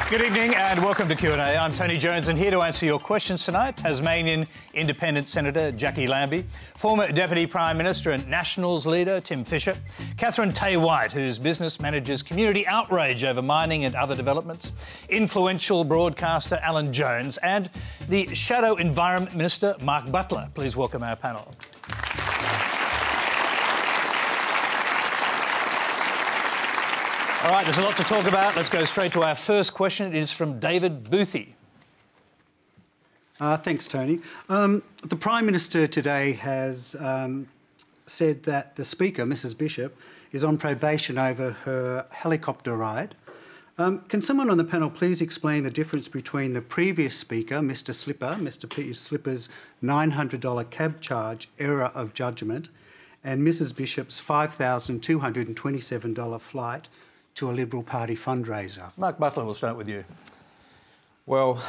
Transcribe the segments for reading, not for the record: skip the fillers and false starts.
Good evening and welcome to Q&A. I'm Tony Jones and here to answer your questions tonight, Tasmanian Independent Senator Jacqui Lambie, former Deputy Prime Minister and Nationals leader Tim Fischer, Katherine White, whose business manages community outrage over mining and other developments, influential broadcaster Alan Jones and the Shadow Environment Minister Mark Butler. Please welcome our panel. All right, there's a lot to talk about. Let's go straight to our first question. It is from David Boothie. Thanks, Tony. The Prime Minister today has said that the Speaker, Mrs Bishop, is on probation over her helicopter ride. Can someone on the panel please explain the difference between the previous Speaker, Mr Peter Slipper's $900 cab charge error of judgment, and Mrs Bishop's $5,227 flight to a Liberal Party fundraiser? Mark Butler, we'll start with you. Well,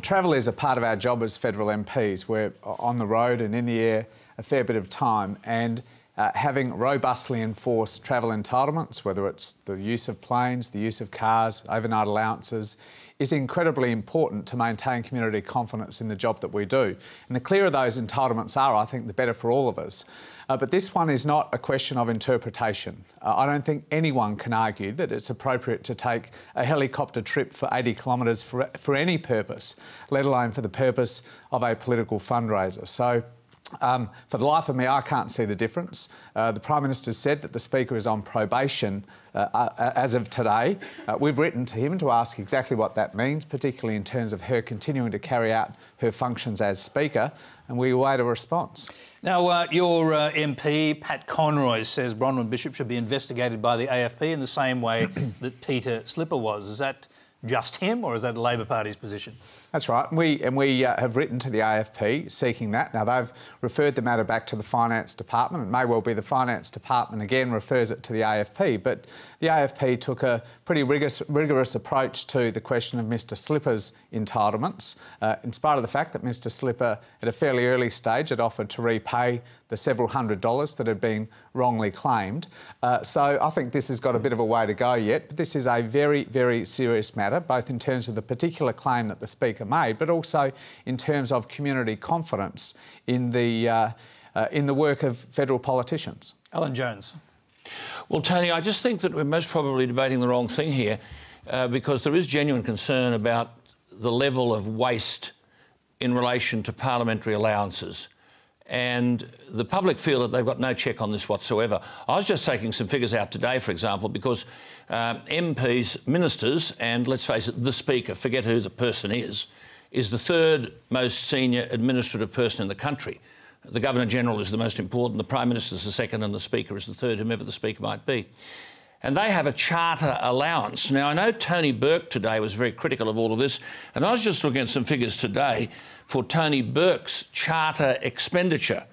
travel is a part of our job as federal MPs. We're on the road and in the air a fair bit of time, and having robustly enforced travel entitlements, whether it's the use of planes, the use of cars, overnight allowances, is incredibly important to maintain community confidence in the job that we do. And the clearer those entitlements are, I think, the better for all of us. But this one is not a question of interpretation. I don't think anyone can argue that it's appropriate to take a helicopter trip for 80 kilometres for any purpose, let alone for the purpose of a political fundraiser. So, for the life of me, I can't see the difference. The Prime Minister said that the Speaker is on probation as of today. We've written to him to ask exactly what that means, particularly in terms of her continuing to carry out her functions as Speaker, and we await a response. Now, your MP, Pat Conroy, says Bronwyn Bishop should be investigated by the AFP in the same way that Peter Slipper was. Is that just him, or is that the Labor Party's position? That's right. We have written to the AFP seeking that. Now, they've referred the matter back to the Finance Department. It may well be the Finance Department again refers it to the AFP, but the AFP took a pretty rigorous approach to the question of Mr Slipper's entitlements, in spite of the fact that Mr Slipper, at a fairly early stage, had offered to repay the several $100s that had been wrongly claimed. So I think this has got a bit of a way to go yet, but this is a very, very serious matter, both in terms of the particular claim that the Speaker made, but also in terms of community confidence in the work of federal politicians. Alan Jones. Well, Tony, I just think that we're most probably debating the wrong thing here, because there is genuine concern about the level of waste in relation to parliamentary allowances. And the public feel that they've got no check on this whatsoever. I was just taking some figures out today, for example, because MPs, ministers, and let's face it, the Speaker, forget who the person is the third most senior administrative person in the country. The Governor-General is the most important, the Prime Minister is the second, and the Speaker is the third, whomever the Speaker might be. And they have a charter allowance. Now, I know Tony Burke today was very critical of all of this, and I was just looking at some figures today for Tony Burke's charter expenditure.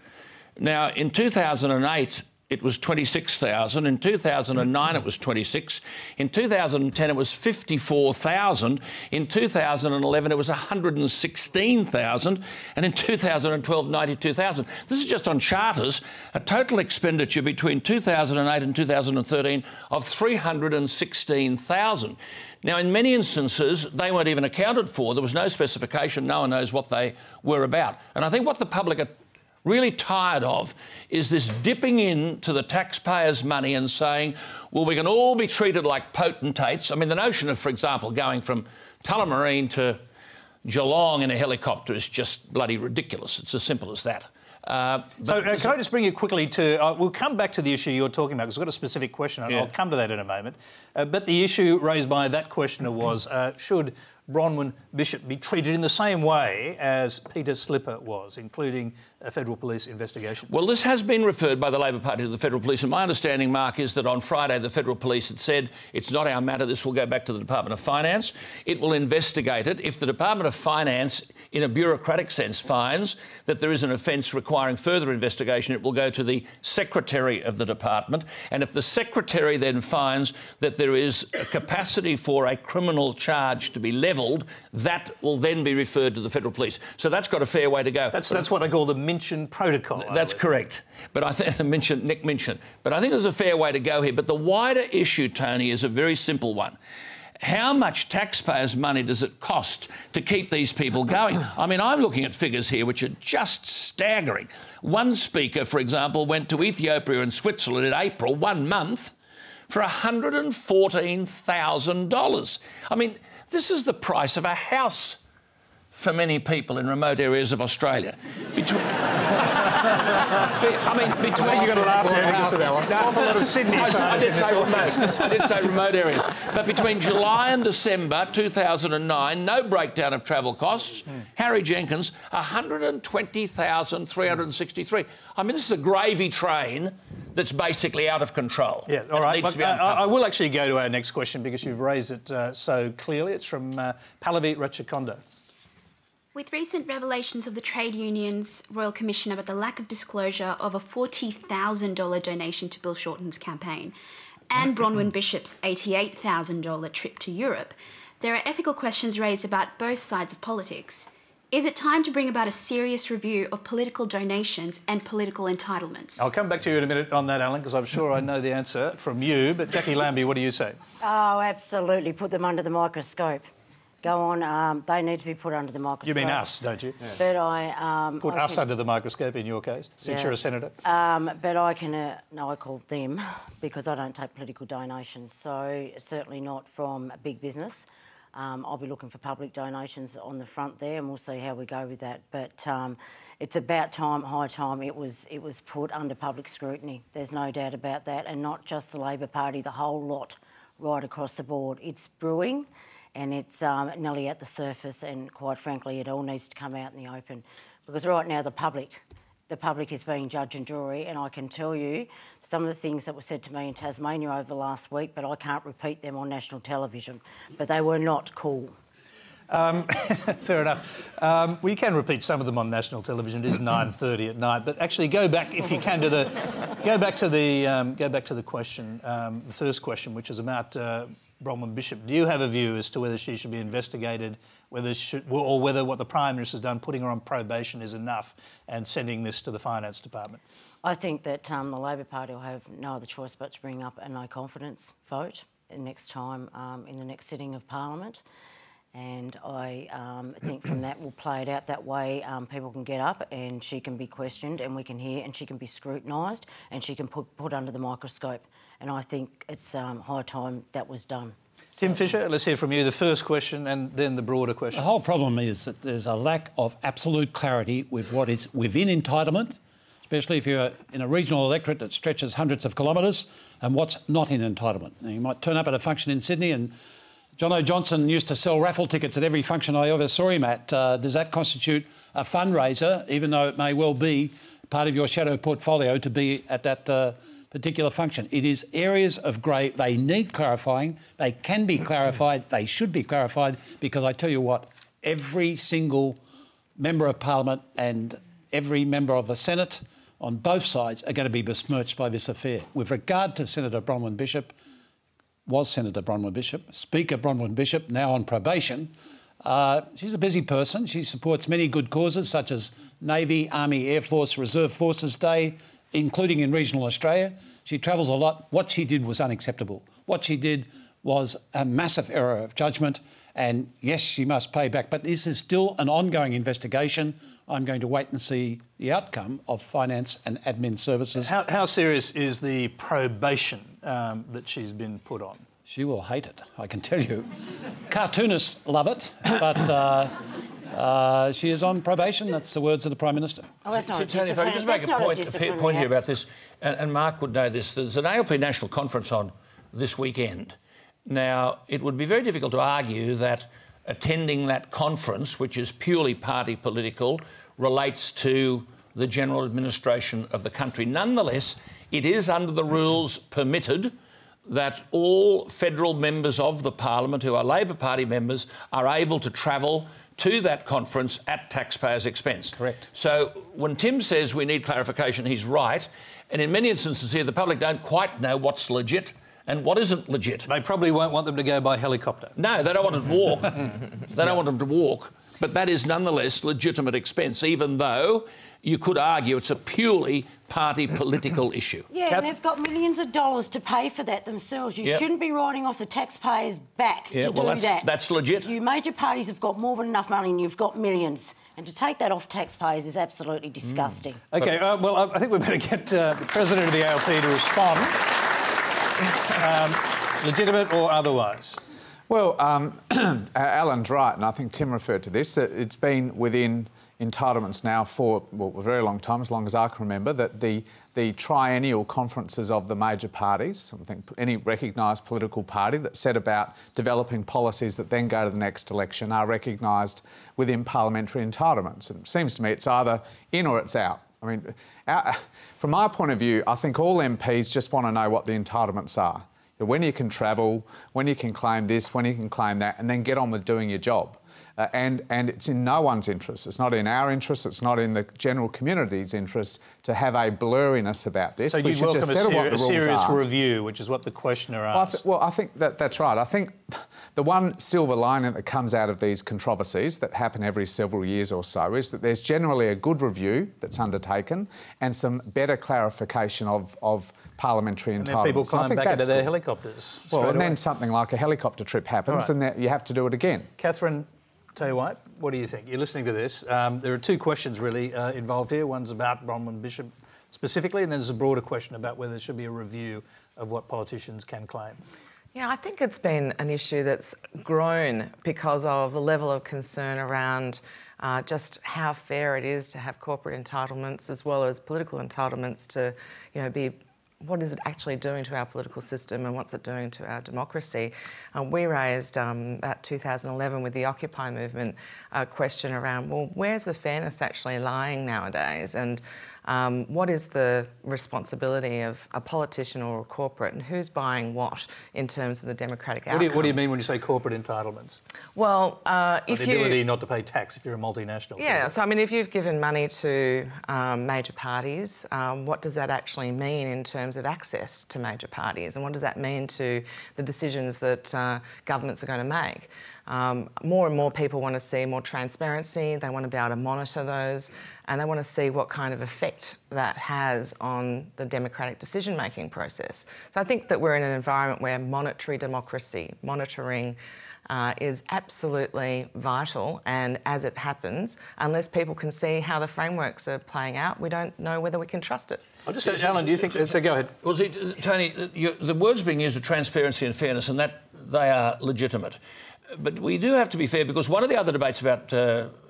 Now, in 2008, it was $26,000. In 2009, it was $26,000. In 2010, it was $54,000. In 2011, it was $116,000. And in 2012, $92,000. This is just on charters. A total expenditure between 2008 and 2013 of $316,000. Now, in many instances, they weren't even accounted for. There was no specification. No one knows what they were about. And I think what the public are really tired of is this dipping into the taxpayers' money and saying, well, we can all be treated like potentates. I mean, the notion of, for example, going from Tullamarine to Geelong in a helicopter is just bloody ridiculous. It's as simple as that. Can I just bring you quickly to... we'll come back to the issue you're talking about, because we've got a specific question, and I'll come to that in a moment. But the issue raised by that questioner was, should Bronwyn Bishop be treated in the same way as Peter Slipper was, including a Federal Police investigation? Well, this has been referred by the Labor Party to the Federal Police, and my understanding, Mark, is that on Friday the Federal Police had said it's not our matter, this will go back to the Department of Finance. It will investigate it. If the Department of Finance, in a bureaucratic sense, finds that there is an offence requiring further investigation, it will go to the Secretary of the Department, and if the Secretary then finds that there is a capacity for a criminal charge to be levelled, that will then be referred to the Federal Police. So that's got a fair way to go. That's what they call the Minchin Protocol. That's correct. But I think Nick Minchin. But I think there's a fair way to go here. But the wider issue, Tony, is a very simple one. how much taxpayers' money does it cost to keep these people going? I mean, I'm looking at figures here which are just staggering. One speaker, for example, went to Ethiopia and Switzerland in April, 1 month, for $114,000. I mean, this is the price of a house for many people in remote areas of Australia. Between You've got to laugh there because of that one. An awful lot of Sydney I did say remote area. But between July and December 2009, no breakdown of travel costs. Harry Jenkins, $120,363. I mean, this is a gravy train that's basically out of control. Yeah, all right. Look, I will actually go to our next question because you've raised it so clearly. It's from Pallavi Ratchakonda. With recent revelations of the Trade Union's Royal Commission about the lack of disclosure of a $40,000 donation to Bill Shorten's campaign and Bronwyn Bishop's $88,000 trip to Europe, there are ethical questions raised about both sides of politics. Is it time to bring about a serious review of political donations and political entitlements? I'll come back to you in a minute on that, Alan, because I'm sure I know the answer from you. But Jacqui Lambie, what do you say? Oh, absolutely. Put them under the microscope. Go on, they need to be put under the microscope. You mean us, don't you? Yeah. But I... Put us under the microscope in your case, since you're a senator. But I can... no, I call them, because I don't take political donations, so certainly not from big business. I'll be looking for public donations on the front there, and we'll see how we go with that. But it's about time, high time, it was put under public scrutiny. There's no doubt about that, and not just the Labor Party, the whole lot, right across the board. It's brewing. And it's nearly at the surface, and quite frankly, it all needs to come out in the open. Because right now, the public is being judge and jury, and I can tell you some of the things that were said to me in Tasmania over the last week, but I can't repeat them on national television. But they were not cool. Fair enough. We can repeat some of them on national television. It is 9:30 at night. But actually, go back if you can to the question, the first question, which is about Bronwyn Bishop. Do you have a view as to whether she should be investigated, or whether what the Prime Minister has done, putting her on probation, is enough, and sending this to the Finance Department? I think that the Labor Party will have no other choice but to bring up a no confidence vote next time in the next sitting of Parliament. And I think from that we'll play it out that way. People can get up and she can be questioned and we can hear, and she can be scrutinised and she can put under the microscope. And I think it's high time that was done. Tim Fischer, let's hear from you. The first question and then the broader question. The whole problem is that there's a lack of absolute clarity with what is within entitlement, especially if you're in a regional electorate that stretches hundreds of kilometres, and what's not in entitlement. Now, you might turn up at a function in Sydney and John O. Johnson used to sell raffle tickets at every function I ever saw him at. Does that constitute a fundraiser, even though it may well be part of your shadow portfolio to be at that particular function? It is areas of grey. They need clarifying. They can be clarified. They should be clarified, because I tell you what, every single member of Parliament and every member of the Senate on both sides are going to be besmirched by this affair. With regard to Senator Bronwyn Bishop, Speaker Bronwyn Bishop, now on probation. She's a busy person. She supports many good causes such as Navy, Army, Air Force, Reserve Forces Day, including in regional Australia. She travels a lot. What she did was unacceptable. What she did was a massive error of judgment, and yes, she must pay back. But this is still an ongoing investigation. I'm going to wait and see the outcome of Finance and Admin Services. How serious is the probation that she's been put on? She will hate it, I can tell you. Cartoonists love it, but she is on probation. That's the words of the Prime Minister. Oh, that's not Tony, if I could just make a point here about this, and Mark would know this, there's an ALP National Conference on this weekend. Now, it would be very difficult to argue that attending that conference, which is purely party political, relates to the general administration of the country. Nonetheless, it is under the rules permitted that all federal members of the Parliament who are Labor Party members are able to travel to that conference at taxpayers' expense. Correct. So when Tim says we need clarification, he's right. And in many instances here, the public don't quite know what's legit and what isn't legit. They probably won't want them to go by helicopter. No, they don't want them to walk. They don't want them to walk. But that is nonetheless legitimate expense, even though you could argue it's a purely party political issue. Yeah, and they've got millions of dollars to pay for that themselves. You shouldn't be riding off the taxpayers' back to do that. That's legit. You major parties have got more than enough money and you've got millions. And to take that off taxpayers is absolutely disgusting. OK, well, I think we better get the President of the ALP to respond. Legitimate or otherwise? Well, Alan's right, and I think Tim referred to this. It's been within entitlements now for a very long time, as long as I can remember, that the triennial conferences of the major parties, I think any recognised political party that set about developing policies that then go to the next election are recognised within parliamentary entitlements. And it seems to me it's either in or it's out. I mean, from my point of view, I think all MPs just want to know what the entitlements are. When you can travel, when you can claim this, when you can claim that, and then get on with doing your job. And it's in no one's interest. It's not in our interest. It's not in the general community's interest to have a blurriness about this. So you welcome a serious review, which is what the questioner asked. Well, I think that's right. I think the one silver lining that comes out of these controversies that happen every several years or so is that there's generally a good review that's undertaken and some better clarification of parliamentary entitlements. And then people climb back into their helicopters. Well, and then something like a helicopter trip happens and you have to do it again. Katherine, White, what do you think? You're listening to this. There are two questions really involved here. One's about Bronwyn Bishop specifically, and then there's a broader question about whether there should be a review of what politicians can claim. Yeah, I think it's been an issue that's grown because of the level of concern around just how fair it is to have corporate entitlements as well as political entitlements to, be what is it actually doing to our political system and what's it doing to our democracy? We raised, about 2011 with the Occupy movement, a question around, well, where's the fairness actually lying nowadays? And what is the responsibility of a politician or a corporate, and who's buying what in terms of the democratic outcomes? What do you mean when you say corporate entitlements? Well, if the ability not to pay tax if you're a multinational. Yeah, so I mean, if you've given money to major parties, what does that actually mean in terms of access to major parties, and what does that mean to the decisions that governments are going to make? More and more people want to see more transparency, they want to be able to monitor those, and they want to see what kind of effect that has on the democratic decision-making process. So I think that we're in an environment where monitoring is absolutely vital, and as it happens, unless people can see how the frameworks are playing out, we don't know whether we can trust it. I'll just say, Alan, do you think... So go ahead. Well, see, Tony, the words being used are transparency and fairness, and that they are legitimate. But we do have to be fair, because one of the other debates about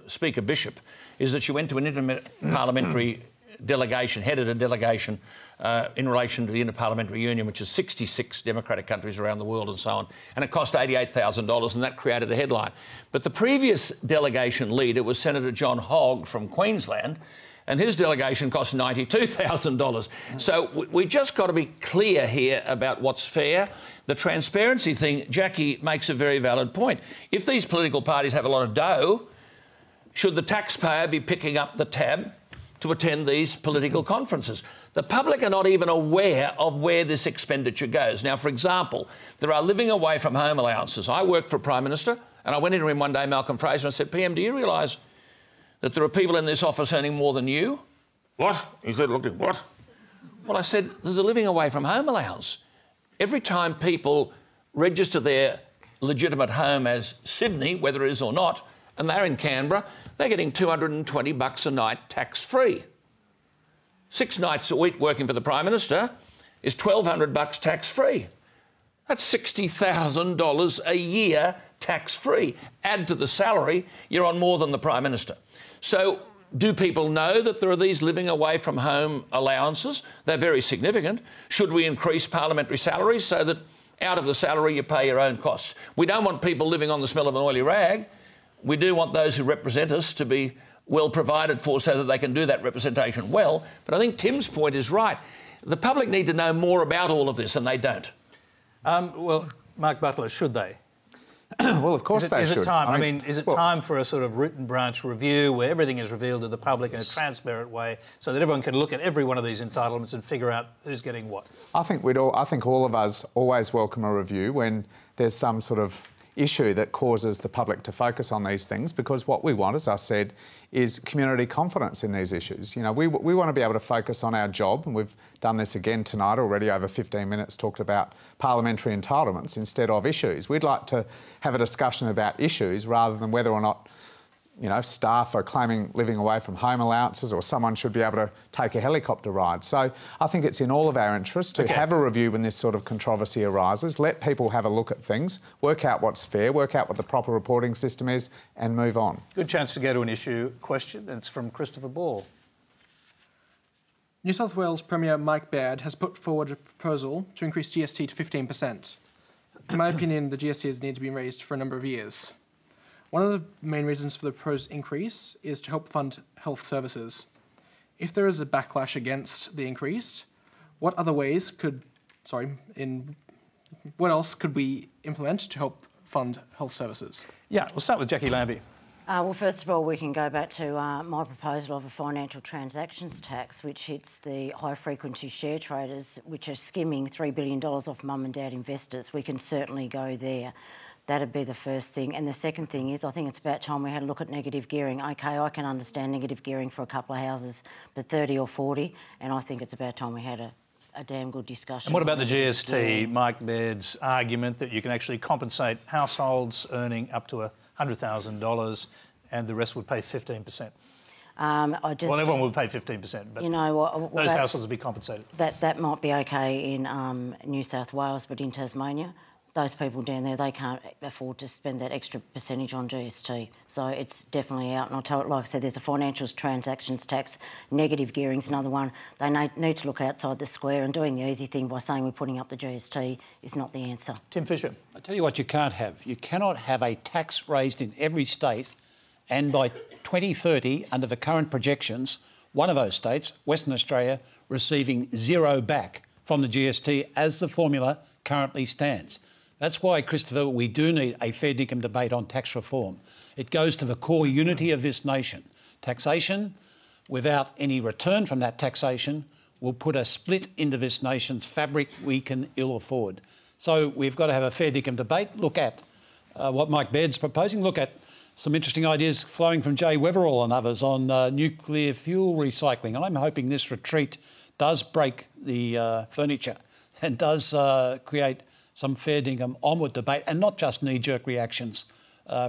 Speaker Bishop is that she went to an interparliamentary delegation, headed a delegation in relation to the Interparliamentary Union, which is 66 democratic countries around the world and so on, and it cost $88,000, and that created a headline. But the previous delegation leader was Senator John Hogg from Queensland, and his delegation cost $92,000. So we just got to be clear here about what's fair. The transparency thing, Jacqui makes a very valid point. If these political parties have a lot of dough, should the taxpayer be picking up the tab to attend these political conferences? The public are not even aware of where this expenditure goes. Now, for example, there are living away from home allowances. I work for a Prime Minister, and I went into him one day, Malcolm Fraser, and I said, PM, do you realise that there are people in this office earning more than you? What? He said, looked at what? Well, I said, there's a living away from home allowance. Every time people register their legitimate home as Sydney, whether it is or not, and they're in Canberra, they're getting $220 a night tax-free. 6 nights a week working for the Prime Minister is $1,200 tax-free. That's $60,000 a year tax-free. Add to the salary, you're on more than the Prime Minister. So do people know that there are these living away from home allowances? They're very significant. Should we increase parliamentary salaries so that out of the salary you pay your own costs? We don't want people living on the smell of an oily rag. We do want those who represent us to be well provided for so that they can do that representation well. But I think Tim's point is right. The public need to know more about all of this, and they don't. Well, Mark Butler, should they? Well, of course they should. Is it time? Is it time for a sort of root and branch review where everything is revealed to the public in a transparent way, so that everyone can look at every one of these entitlements and figure out who's getting what? I think all of us always welcome a review when there's some sort of issue that causes the public to focus on these things, because what we want, as I said, is community confidence in these issues. You know, we want to be able to focus on our job, and we've done this again tonight already, over 15 minutes, talked about parliamentary entitlements instead of issues. We'd like to have a discussion about issues rather than whether or not, you know, staff are claiming living away from home allowances or someone should be able to take a helicopter ride. So I think it's in all of our interests to have a review when this sort of controversy arises, let people have a look at things, work out what's fair, work out what the proper reporting system is and move on. Good chance to go to an issue question. It's from Christopher Ball. New South Wales Premier Mike Baird has put forward a proposal to increase GST to 15%. In my opinion, the GST has needed to be raised for a number of years. One of the main reasons for the proposed increase is to help fund health services. If there is a backlash against the increase, what other ways could, what else could we implement to help fund health services? Yeah, we'll start with Jacqui Lambie. Well, first of all, we can go back to my proposal of a financial transactions tax, which hits the high-frequency share traders, which are skimming $3 billion off mum and dad investors. We can certainly go there. That'd be the first thing. And the second thing is, I think it's about time we had a look at negative gearing. OK, I can understand negative gearing for a couple of houses, but 30 or 40, and I think it's about time we had a damn good discussion. And what about the GST, Mike Baird's argument that you can actually compensate households earning up to $100,000 and the rest would pay 15%? Well, everyone would pay 15%, but you know, those households would be compensated. That might be OK in New South Wales, but in Tasmania, those people down there, they can't afford to spend that extra percentage on GST. So it's definitely out. And I'll tell it, like I said, there's a financial transactions tax. Negative gearing's another one. They need to look outside the square, and doing the easy thing by saying we're putting up the GST is not the answer. Tim Fischer. I tell you what you can't have. You cannot have a tax raised in every state, and by 2030, under the current projections, one of those states, Western Australia, receiving zero back from the GST as the formula currently stands. That's why, Christopher, we do need a fair dinkum debate on tax reform. It goes to the core unity of this nation. Taxation, without any return from that taxation, will put a split into this nation's fabric we can ill afford. So we've got to have a fair dinkum debate, look at what Mike Baird's proposing, look at some interesting ideas flowing from Jay Weatherall and others on nuclear fuel recycling. I'm hoping this retreat does break the furniture and does create some fair dinkum onward debate and not just knee-jerk reactions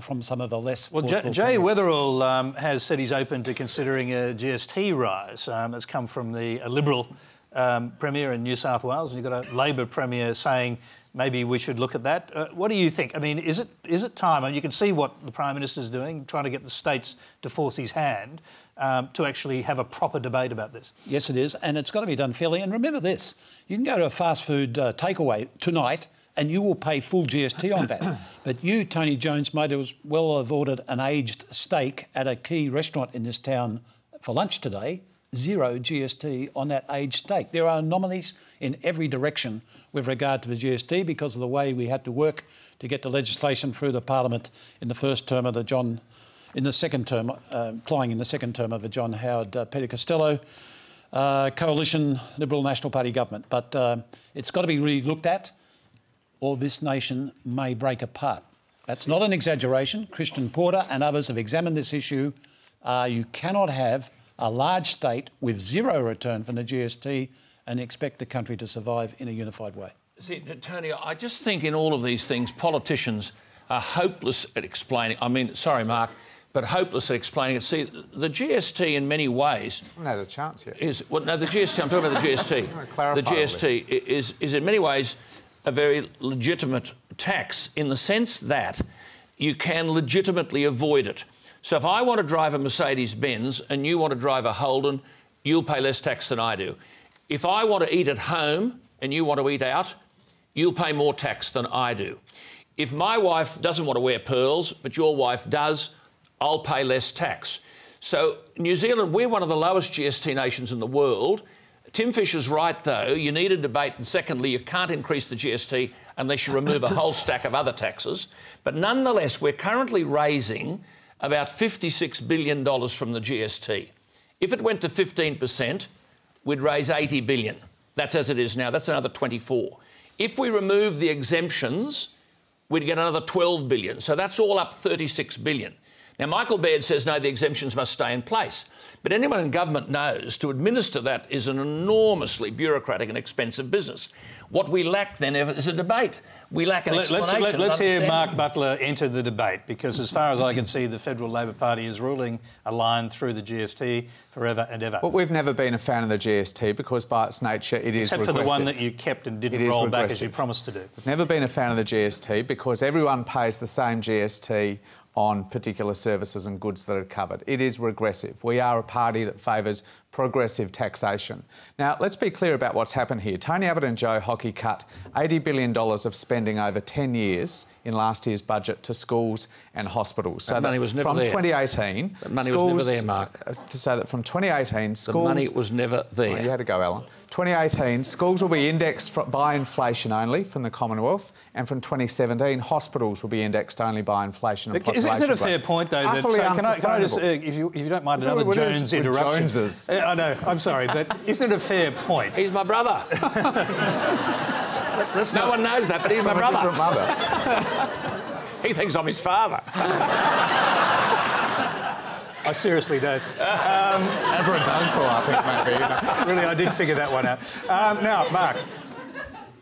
from some of the less... Well, Jay Weatherall has said he's open to considering a GST rise. That's come from a Liberal Premier in New South Wales, and you've got a Labor Premier saying maybe we should look at that. What do you think? I mean, is it time? I mean, you can see what the Prime Minister's doing, trying to get the states to force his hand to actually have a proper debate about this. Yes, it is, and it's got to be done fairly. And remember this, you can go to a fast food takeaway tonight and you will pay full GST on that. But you, Tony Jones, might as well have ordered an aged steak at a key restaurant in this town for lunch today, zero GST on that aged steak. There are anomalies in every direction with regard to the GST because of the way we had to work to get the legislation through the Parliament in the first term of applying in the second term of the John Howard Peter Costello coalition Liberal National Party government. But it's got to be really looked at, or this nation may break apart. That's not an exaggeration. Christian Porter and others have examined this issue. You cannot have a large state with zero return from the GST and expect the country to survive in a unified way. See, Tony, I just think in all of these things, politicians are hopeless at explaining. I mean, sorry, Mark, but hopeless at explaining it. See, the GST in many ways... I haven't had a chance yet. No, the GST, I'm talking about the GST. The GST is in many ways a very legitimate tax in the sense that you can legitimately avoid it. So if I want to drive a Mercedes-Benz and you want to drive a Holden, you'll pay less tax than I do. If I want to eat at home and you want to eat out, you'll pay more tax than I do. If my wife doesn't want to wear pearls, but your wife does, I'll pay less tax. So New Zealand, we're one of the lowest GST nations in the world. Tim Fischer's right, though. You need a debate, and secondly, you can't increase the GST unless you remove a whole stack of other taxes. But nonetheless, we're currently raising about $56 billion from the GST. If it went to 15%, we'd raise $80 billion. That's as it is now. That's another 24. If we remove the exemptions, we'd get another 12 billion. So that's all up 36 billion. Now, Michael Baird says, no, the exemptions must stay in place. But anyone in government knows to administer that is an enormously bureaucratic and expensive business. What we lack then is a debate. We lack an explanation. Let's hear Mark Butler enter the debate, because as far as I can see, the Federal Labor Party is ruling a line through the GST forever and ever. Well, we've never been a fan of the GST because by its nature it is regressive. Except for the one that you kept and didn't roll back as you promised to do. We've never been a fan of the GST because everyone pays the same GST on particular services and goods that are covered. It is regressive. We are a party that favours progressive taxation. Now, let's be clear about what's happened here. Tony Abbott and Joe Hockey cut $80 billion of spending over 10 years in last year's budget to schools and hospitals. So that money was never from there. 2018... That money was never there, Mark. So that from 2018, schools... The money was never there. Oh, you had to go, Alan. 2018, schools will be indexed by inflation only from the Commonwealth, and from 2017, hospitals will be indexed only by inflation and population Isn't it a fair point, though? That, can I just, if you don't mind another Jones interruption? Joneses? I know, I'm sorry, but isn't it a fair point? He's my brother. No one knows that, but he's my brother. A different mother. He thinks I'm his father. I seriously don't. And for a uncle, I think, maybe. Really, I did figure that one out. Now, Mark,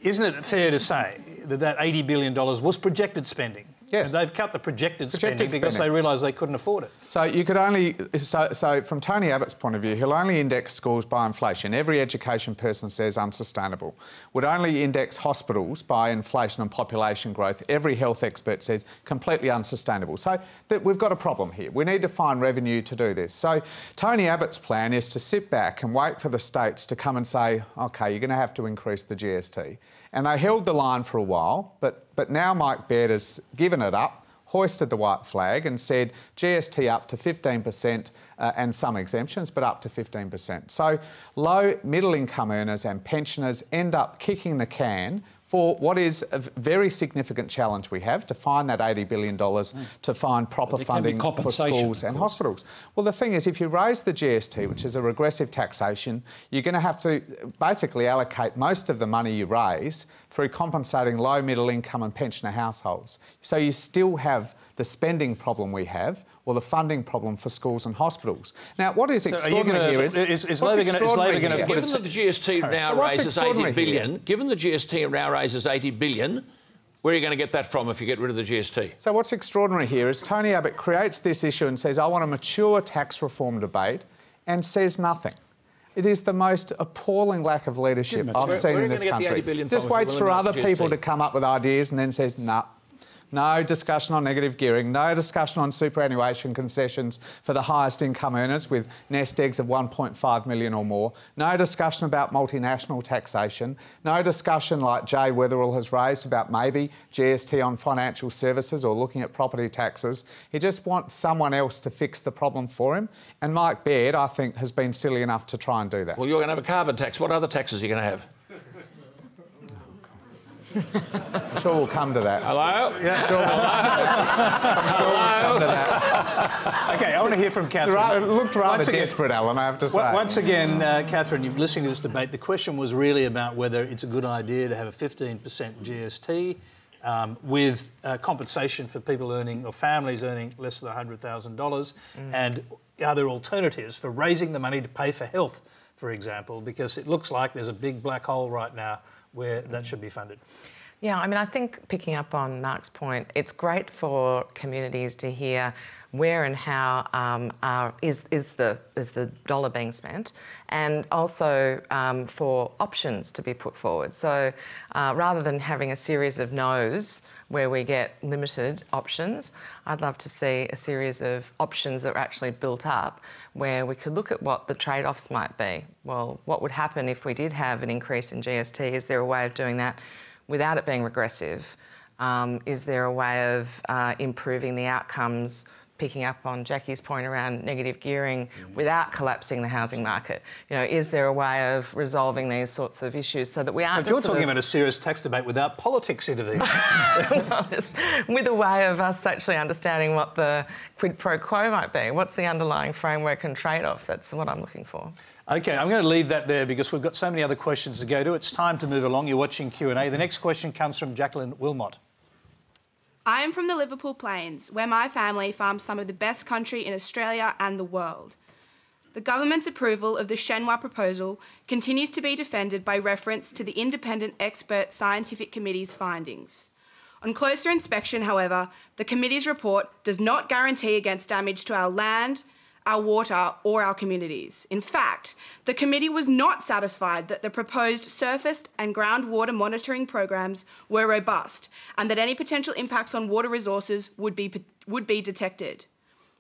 isn't it fair to say that that $80 billion was projected spending? Yes. And they've cut the projected spending because they realised they couldn't afford it. So you could only... So from Tony Abbott's point of view, he'll only index schools by inflation. Every education person says unsustainable. Would only index hospitals by inflation and population growth. Every health expert says completely unsustainable. So we've got a problem here. We need to find revenue to do this. So Tony Abbott's plan is to sit back and wait for the states to come and say, OK, you're going to have to increase the GST. And they held the line for a while, but now Mike Baird has given it up, hoisted the white flag and said GST up to 15% and some exemptions, but up to 15%. So low middle income earners and pensioners end up kicking the can for what is a very significant challenge we have, to find that $80 billion to find proper funding for schools and hospitals. Well, the thing is, if you raise the GST, which is a regressive taxation, you're going to have to basically allocate most of the money you raise through compensating low, middle income and pensioner households. So you still have the spending problem we have, or the funding problem for schools and hospitals. Now, what is extraordinary here is Labor going to put given that the GST now raises 80 billion, given the GST now raises 80 billion, where are you going to get that from if you get rid of the GST? So what's extraordinary here is Tony Abbott creates this issue and says, I want a mature tax reform debate, and says nothing. It is the most appalling lack of leadership I've seen in this country. Just waits for other people to come up with ideas and then says, nah. No discussion on negative gearing, no discussion on superannuation concessions for the highest income earners with nest eggs of 1.5 million or more, no discussion about multinational taxation, no discussion like Jay Weatherill has raised about maybe GST on financial services or looking at property taxes. He just wants someone else to fix the problem for him. And Mike Baird, I think, has been silly enough to try and do that. Well, you're going to have a carbon tax. What other taxes are you going to have? I'm sure we'll come to that. Hello? Yeah, sure. I'm sure we'll come to that. OK, I want to hear from Katherine. It looked rather desperate, Alan, I have to say. Once again, Katherine, you've listened to this debate. The question was really about whether it's a good idea to have a 15% GST with compensation for people earning, or families earning less than $100,000. And are there alternatives for raising the money to pay for health, for example? Because it looks like there's a big black hole right now where that should be funded. Yeah, I mean, I think picking up on Mark's point, it's great for communities to hear where and how is the dollar being spent, and also for options to be put forward. So rather than having a series of no's where we get limited options, I'd love to see a series of options that are actually built up where we could look at what the trade-offs might be. Well, what would happen if we did have an increase in GST? Is there a way of doing that without it being regressive? Is there a way of improving the outcomes, picking up on Jacqui's point around negative gearing, without collapsing the housing market? You know, is there a way of resolving these sorts of issues so that we aren't... But you're talking about a serious tax debate without politics intervening. Well, with a way of us actually understanding what the quid pro quo might be. What's the underlying framework and trade-off? That's what I'm looking for. OK, I'm going to leave that there because we've got so many other questions to go to. It's time to move along. You're watching Q&A. The next question comes from Jacqueline Wilmot. I am from the Liverpool Plains, where my family farms some of the best country in Australia and the world. The government's approval of the Shinhwa proposal continues to be defended by reference to the Independent Expert Scientific Committee's findings. On closer inspection, however, the committee's report does not guarantee against damage to our land, our water, or our communities. In fact, the committee was not satisfied that the proposed surface and groundwater monitoring programs were robust and that any potential impacts on water resources would be detected.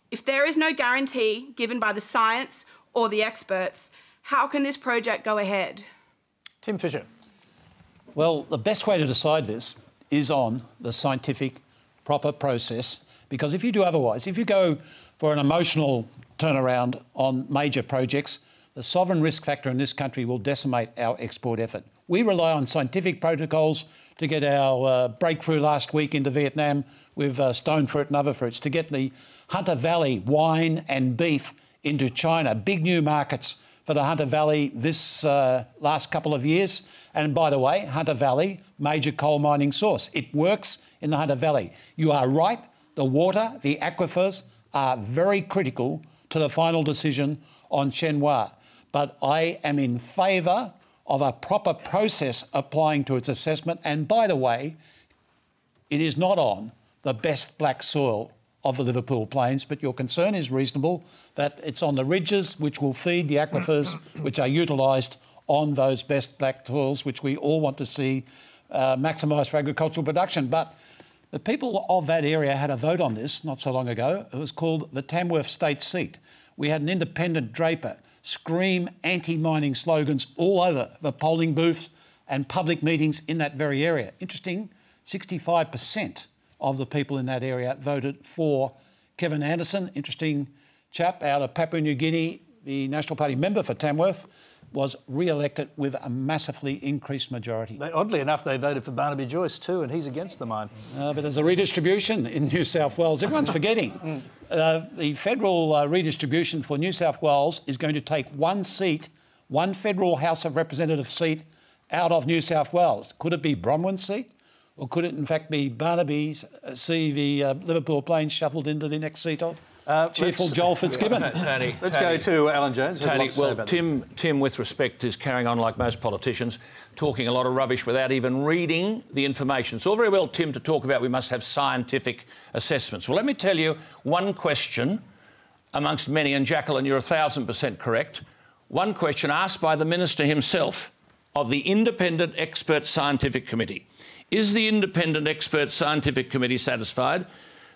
If there is no guarantee given by the science or the experts, how can this project go ahead? Tim Fischer. Well, the best way to decide this is on the scientific, proper process, because if you do otherwise, if you go for an emotional turnaround on major projects, the sovereign risk factor in this country will decimate our export effort. We rely on scientific protocols to get our breakthrough last week into Vietnam with stone fruit and other fruits, to get the Hunter Valley wine and beef into China, big new markets for the Hunter Valley this last couple of years. And by the way, Hunter Valley, major coal mining source. It works in the Hunter Valley. You are right, the water, the aquifers are very critical to the final decision on Shinhwa. But I am in favour of a proper process applying to its assessment. And by the way, it is not on the best black soil of the Liverpool Plains, but your concern is reasonable that it's on the ridges which will feed the aquifers which are utilised on those best black soils, which we all want to see maximised for agricultural production. But the people of that area had a vote on this not so long ago. It was called the Tamworth State Seat. We had an independent draper scream anti-mining slogans all over the polling booths and public meetings in that very area. Interesting, 65% of the people in that area voted for Kevin Anderson, interesting chap out of Papua New Guinea, the National Party member for Tamworth, was re-elected with a massively increased majority. Oddly enough, they voted for Barnaby Joyce too, and he's against the mine. But there's a redistribution in New South Wales. Everyone's forgetting. The federal redistribution for New South Wales is going to take one seat, one federal House of Representatives seat out of New South Wales. Could it be Bronwyn's seat? Or could it in fact be Barnaby's, see the Liverpool Plains shuffled into the next seat of cheerful Joel Fitzgibbon? Let's go to Alan Jones. Tony, well, Tim, with respect, is carrying on like most politicians, talking a lot of rubbish without even reading the information. It's all very well, Tim, to talk about we must have scientific assessments. Well, let me tell you one question amongst many, and Jacqueline, you're 1,000% correct. One question asked by the Minister himself of the Independent Expert Scientific Committee. Is the Independent Expert Scientific Committee satisfied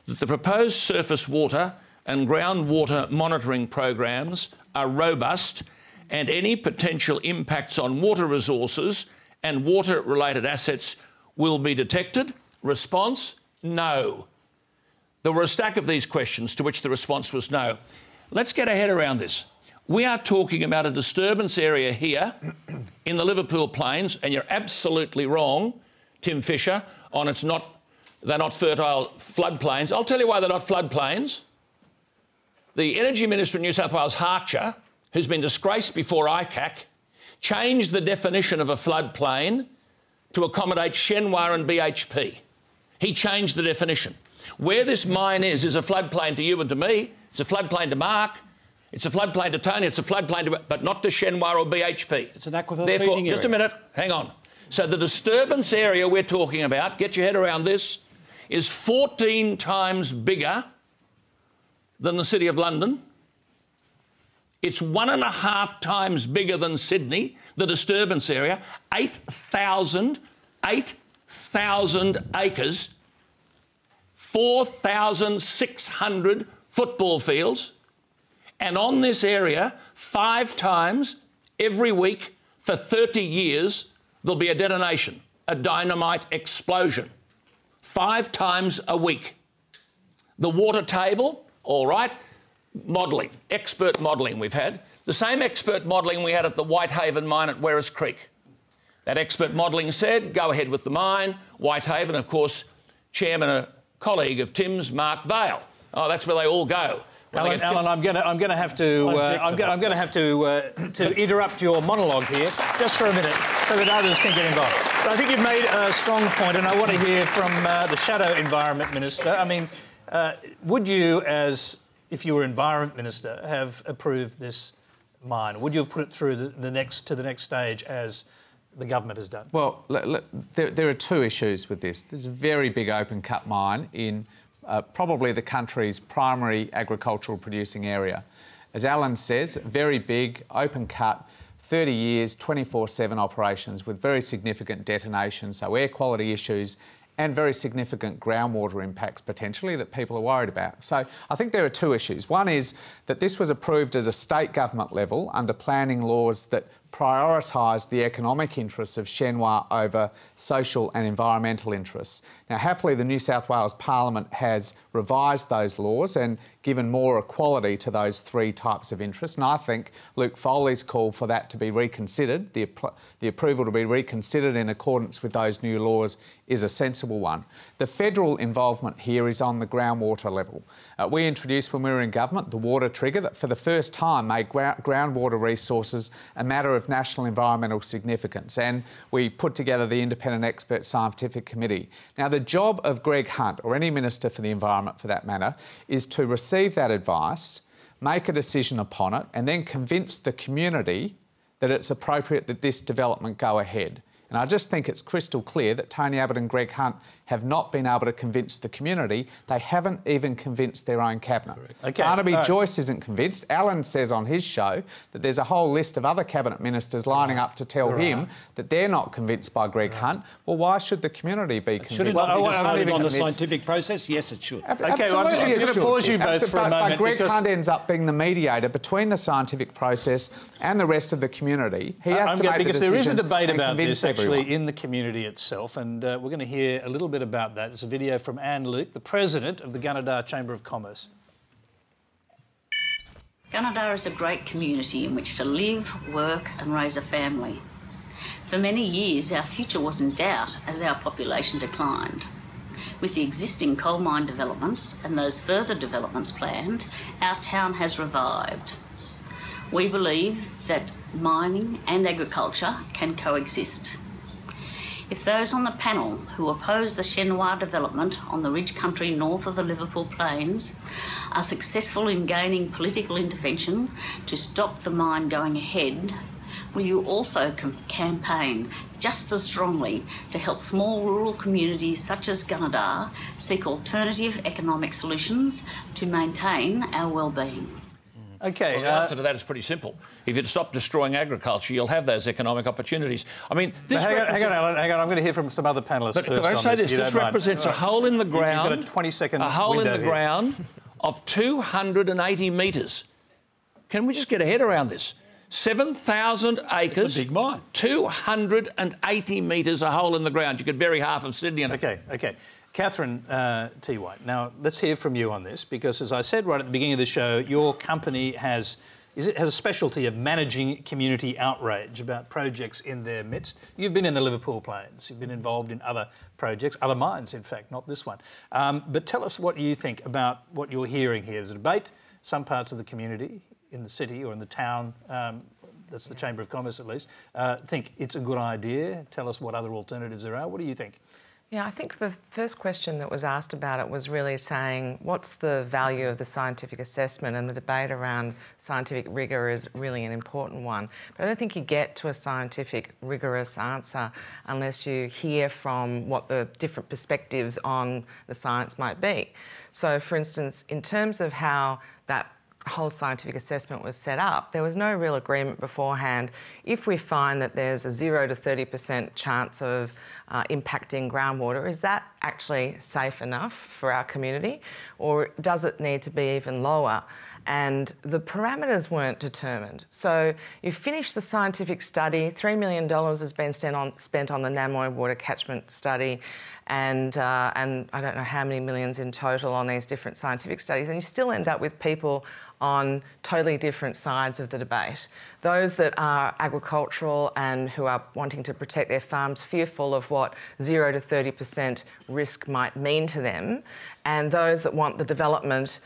that the proposed surface water and groundwater monitoring programs are robust and any potential impacts on water resources and water-related assets will be detected? Response, no. There were a stack of these questions to which the response was no. Let's get our head around this. We are talking about a disturbance area here in the Liverpool Plains, and you're absolutely wrong, Tim Fischer, on they're not fertile floodplains. I'll tell you why they're not floodplains. The Energy Minister in New South Wales, Harcher, who's been disgraced before ICAC, changed the definition of a floodplain to accommodate Shinhwa and BHP. He changed the definition. Where this mine is a floodplain to you and to me. It's a floodplain to Mark. It's a floodplain to Tony. It's a floodplain to... but not to Shinhwa or BHP. It's an aquifer Therefore, feeding area. just a minute, hang on. So the disturbance area we're talking about, get your head around this, is 14 times bigger than the City of London. It's 1.5 times bigger than Sydney, the disturbance area, 8,000 acres, 4,600 football fields, and on this area, 5 times every week for 30 years, there'll be a detonation, a dynamite explosion. 5 times a week. The water table, all right, modelling, expert modelling we've had. The same expert modelling we had at the Whitehaven mine at Werris Creek. That expert modelling said, go ahead with the mine. Whitehaven, of course, chairman, a colleague of Tim's, Mark Vaile. Oh, that's where they all go. Alan, I'm going to have to interrupt your monologue here just for a minute so that others can get involved. I think you've made a strong point, and I want to hear from the Shadow Environment Minister. I mean, would you, as if you were Environment Minister, have approved this mine? Would you have put it through the next stage as the government has done? Well, there are two issues with this. There's a very big open cut mine in probably the country's primary agricultural producing area. As Alan says, very big, open cut, 30 years, 24/7 operations with very significant detonations, so air quality issues and very significant groundwater impacts potentially that people are worried about. So I think there are two issues. One is that this was approved at a state government level under planning laws that prioritise the economic interests of Shinhwa over social and environmental interests. Now, happily, the New South Wales Parliament has revised those laws and given more equality to those three types of interests, and I think Luke Foley's call for that to be reconsidered, the approval to be reconsidered in accordance with those new laws, is a sensible one. The federal involvement here is on the groundwater level. We introduced, when we were in government, the water trigger that for the first time made groundwater resources a matter of national environmental significance, and we put together the Independent Expert Scientific Committee. Now, the job of Greg Hunt, or any Minister for the Environment for that matter, is to receive that advice, make a decision upon it, and then convince the community that it's appropriate that this development go ahead. And I just think it's crystal clear that Tony Abbott and Greg Hunt have not been able to convince the community. They haven't even convinced their own cabinet. Okay. Barnaby Joyce isn't convinced. Alan says on his show that there's a whole list of other cabinet ministers lining up to tell him that they're not convinced by Greg Hunt. Well, why should the community be convinced? Should it not be decided on the scientific process? Yes, it should. Okay, well, I'm just going to pause you both for a moment. But Greg Hunt ends up being the mediator between the scientific process and the rest of the community. He has to make the because decision there is a debate about this everyone. actually in the community itself, and we're going to hear a little bit about that. It's a video from Anne Luke, the President of the Gunnedah Chamber of Commerce. Gunnedah is a great community in which to live, work and raise a family. For many years, our future was in doubt as our population declined. With the existing coal mine developments and those further developments planned, our town has revived. We believe that mining and agriculture can coexist. If those on the panel who oppose the Shinhwa development on the ridge country north of the Liverpool Plains are successful in gaining political intervention to stop the mine going ahead, will you also campaign just as strongly to help small rural communities such as Gunnedah seek alternative economic solutions to maintain our well-being? Okay. Well, the answer to that is pretty simple. If you'd stop destroying agriculture, you'll have those economic opportunities. I mean, this... Hang on, Alan, hang on. I'm going to hear from some other panellists first. But can I say this? This represents a hole in the ground... You've got a 20-second A hole in the here. ground of 280 metres. Can we just get a head around this? 7,000 acres... It's a big mine. 280 metres a hole in the ground. You could bury half of Sydney in it. OK, OK. Katherine T. White, now let's hear from you on this, because as I said right at the beginning of the show, your company has a specialty of managing community outrage about projects in their midst. You've been in the Liverpool Plains, you've been involved in other projects, other mines in fact, not this one. But tell us what you think about what you're hearing here. There's a debate, some parts of the community in the city or in the town, that's the Chamber of Commerce at least, think it's a good idea. Tell us what other alternatives there are. What do you think? Yeah, I think the first question that was asked about it was really saying what's the value of the scientific assessment, and the debate around scientific rigour is really an important one. But I don't think you get to a scientific rigorous answer unless you hear from what the different perspectives on the science might be. So, for instance, in terms of how that whole scientific assessment was set up, there was no real agreement beforehand. If we find that there's a 0 to 30% chance of impacting groundwater, is that actually safe enough for our community, or does it need to be even lower? And the parameters weren't determined. So you finish the scientific study, $3 million has been spent on the Namoy water catchment study, and I don't know how many millions in total on these different scientific studies, and you still end up with people on totally different sides of the debate. Those that are agricultural and who are wanting to protect their farms, fearful of what 0 to 30% risk might mean to them, and those that want the development,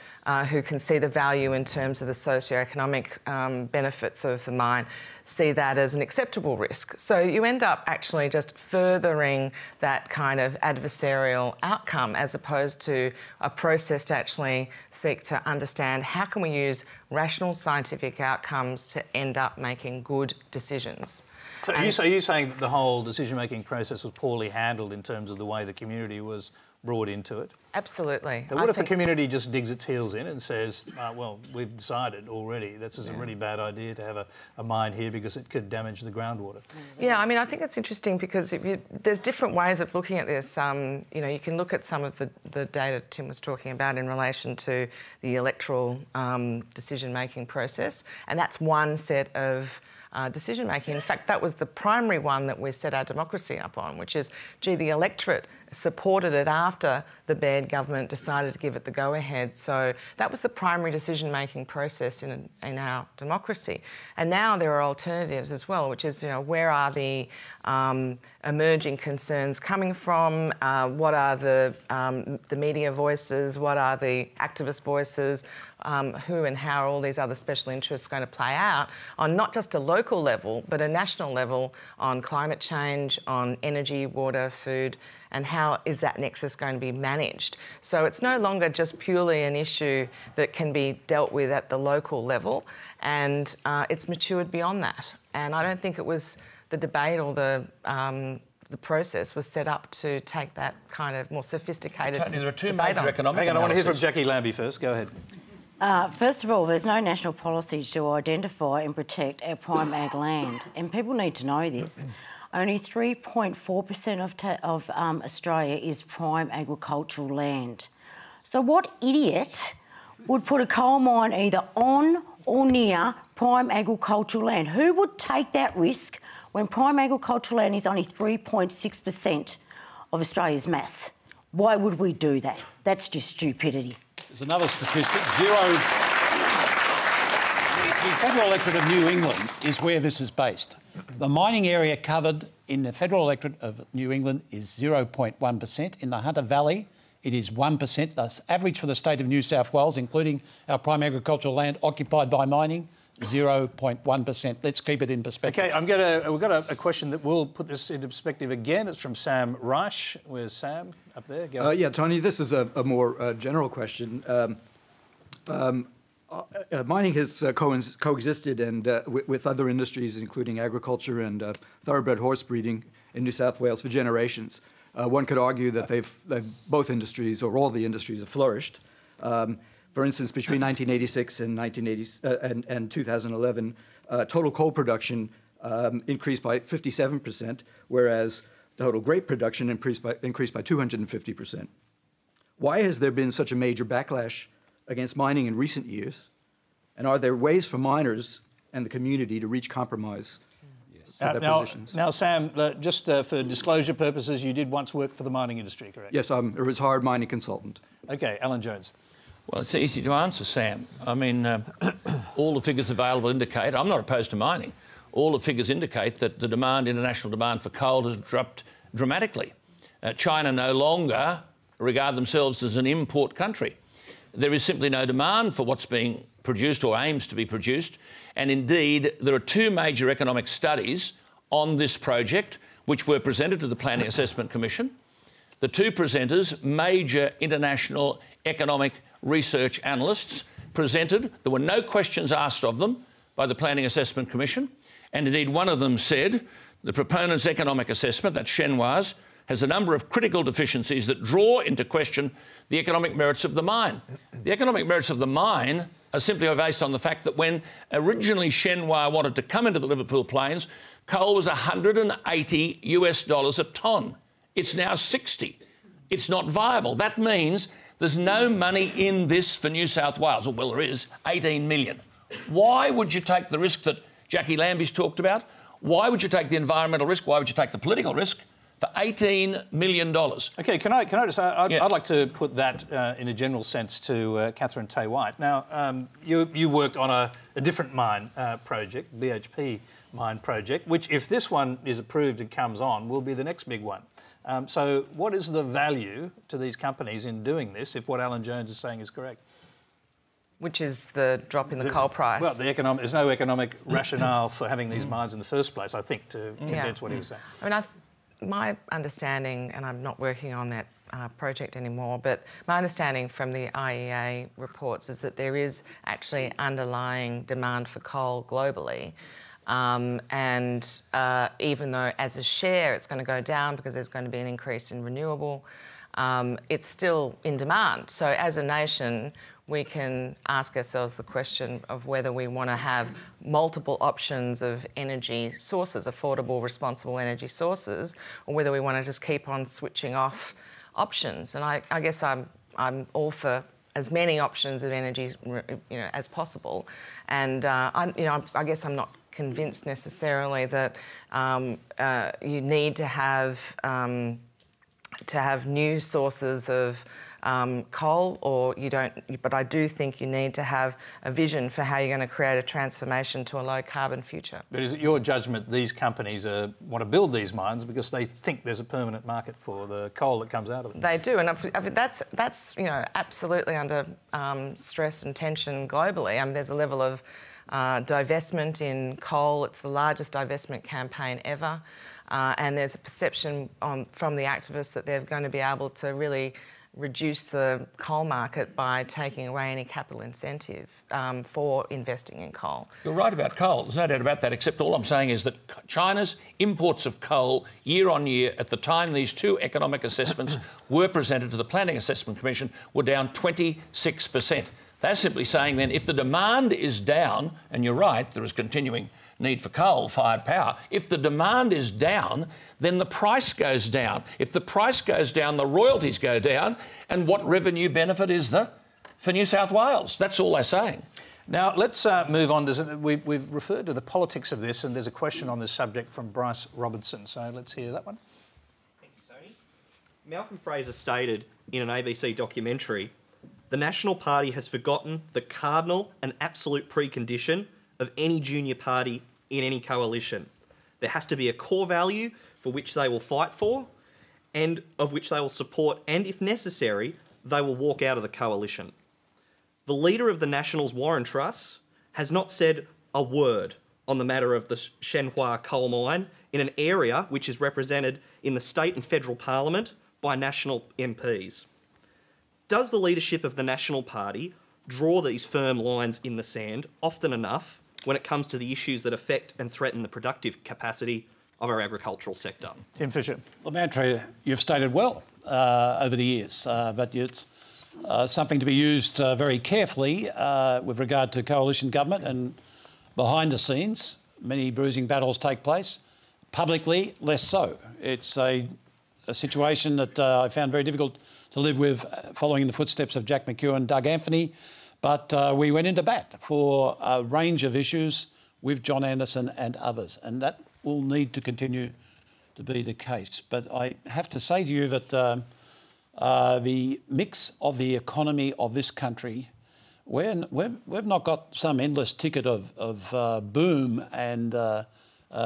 who can see the value in terms of the socio-economic benefits of the mine. see that as an acceptable risk. So you end up actually just furthering that kind of adversarial outcome as opposed to a process to actually seek to understand how can we use rational scientific outcomes to end up making good decisions. So are you saying that the whole decision-making process was poorly handled in terms of the way the community was brought into it? Absolutely. But what if the community just digs its heels in and says, well, we've decided already this is a really bad idea to have a mine here because it could damage the groundwater? Yeah, I mean, I think it's interesting because there's different ways of looking at this. You know, you can look at some of the data Tim was talking about in relation to the electoral decision-making process, and that's one set of decision-making. In fact, that was the primary one that we set our democracy up on, which is, gee, the electorate supported it after the Baird government decided to give it the go-ahead. So that was the primary decision-making process in our democracy. And now there are alternatives as well, which is, you know, where are the emerging concerns coming from? What are the media voices? What are the activist voices? Who and how are all these other special interests going to play out on not just a local level, but a national level on climate change, on energy, water, food, and how is that nexus going to be managed? So it's no longer just purely an issue that can be dealt with at the local level, and it's matured beyond that. And I don't think it was the debate or the process was set up to take that kind of more sophisticated debate. There are two major economic Hang on, I want to hear from Jacqui Lambie first. Go ahead. First of all, there's no national policy to identify and protect our prime ag land, and people need to know this. Only 3.4% of Australia is prime agricultural land. So what idiot would put a coal mine either on or near prime agricultural land? Who would take that risk when prime agricultural land is only 3.6% of Australia's mass? Why would we do that? That's just stupidity. There's another statistic, The federal electorate of New England is where this is based. The mining area covered in the federal electorate of New England is 0.1%. In the Hunter Valley, it is 1%. That's average for the state of New South Wales, including our prime agricultural land occupied by mining, 0.1%. Let's keep it in perspective. OK, we've got a question that will put this into perspective again. It's from Sam Reich. Where's Sam? Up there. Go yeah, Tony, this is a more general question. Mining has coexisted and with other industries, including agriculture and thoroughbred horse breeding in New South Wales for generations. One could argue that both industries, or all the industries, have flourished. For instance, between 1986 and 2011, total coal production increased by 57%, whereas total grape production increased by 250%. Why has there been such a major backlash against mining in recent years? And are there ways for miners and the community to reach compromise with their positions? Now, Sam, just for disclosure purposes, you did once work for the mining industry, correct? Yes, I'm a retired mining consultant. OK, Alan Jones. Well, it's easy to answer, Sam. I mean, all the figures available indicate, I'm not opposed to mining, all the figures indicate that the international demand for coal has dropped dramatically. China no longer regard themselves as an import country. There is simply no demand for what's being produced or aims to be produced. And indeed, there are two major economic studies on this project which were presented to the Planning Assessment Commission. The two presenters, major international economic research analysts, presented. There were no questions asked of them by the Planning Assessment Commission. And indeed, one of them said, the proponent's economic assessment, that's Shinhwa's, has a number of critical deficiencies that draw into question the economic merits of the mine. The economic merits of the mine are simply based on the fact that when originally Shinhwa wanted to come into the Liverpool Plains, coal was $180 US a tonne. It's now 60. It's not viable. That means there's no money in this for New South Wales. Well, there is, 18 million. Why would you take the risk that Jacqui Lambie's talked about? Why would you take the environmental risk? Why would you take the political risk for $18 million? OK, can I just... I'd like to put that in a general sense to Katherine Tay-White. Now, you worked on a different mine project, BHP mine project, which, if this one is approved and comes on, will be the next big one. So what is the value to these companies in doing this, if what Alan Jones is saying is correct? Which is the drop in the coal price. Well, there's no economic rationale for having these mines in the first place, I think, to condense what he was saying. I mean, my understanding, and I'm not working on that project anymore, but my understanding from the IEA reports is that there is actually underlying demand for coal globally. And even though as a share it's going to go down because there's going to be an increase in renewable, it's still in demand. So as a nation, we can ask ourselves the question of whether we want to have multiple options of energy sources, affordable, responsible energy sources, or whether we want to just keep on switching off options. And I guess I'm all for as many options of energy, as possible. And I guess I'm not convinced necessarily that you need to have new sources of coal, or you don't. But I do think you need to have a vision for how you're going to create a transformation to a low carbon future. But is it your judgment these companies want to build these mines because they think there's a permanent market for the coal that comes out of them? They do, and that's absolutely under stress and tension globally. There's a level of divestment in coal. It's the largest divestment campaign ever. And there's a perception from the activists that they're going to be able to really reduce the coal market by taking away any capital incentive for investing in coal. You're right about coal, there's no doubt about that, except all I'm saying is that China's imports of coal year on year at the time these two economic assessments were presented to the Planning Assessment Commission were down 26%. They're simply saying then if the demand is down, and you're right, there is continuing need for coal-fired power. If the demand is down, then the price goes down. If the price goes down, the royalties go down. And what revenue benefit is there for New South Wales? That's all they're saying. Now, let's move on. We've referred to the politics of this, and there's a question on this subject from Bryce Robertson. So let's hear that one. Thanks, Tony. Malcolm Fraser stated in an ABC documentary, "The National Party has forgotten the cardinal and absolute precondition of any junior party in any coalition. There has to be a core value for which they will fight for and of which they will support, and if necessary, they will walk out of the coalition." The leader of the Nationals, Warren Truss, has not said a word on the matter of the Shinhwa coal mine in an area which is represented in the state and federal parliament by national MPs. Does the leadership of the National Party draw these firm lines in the sand often enough when it comes to the issues that affect and threaten the productive capacity of our agricultural sector? Tim Fischer. Well, Mantra, you've stated well over the years, but it's something to be used very carefully with regard to coalition government, and behind the scenes, many bruising battles take place. Publicly, less so. It's a situation that I found very difficult to live with, following in the footsteps of Jack McEwen, Doug Anthony. But we went into bat for a range of issues with John Anderson and others, and that will need to continue to be the case. But I have to say to you that the mix of the economy of this country, we've not got some endless ticket of boom and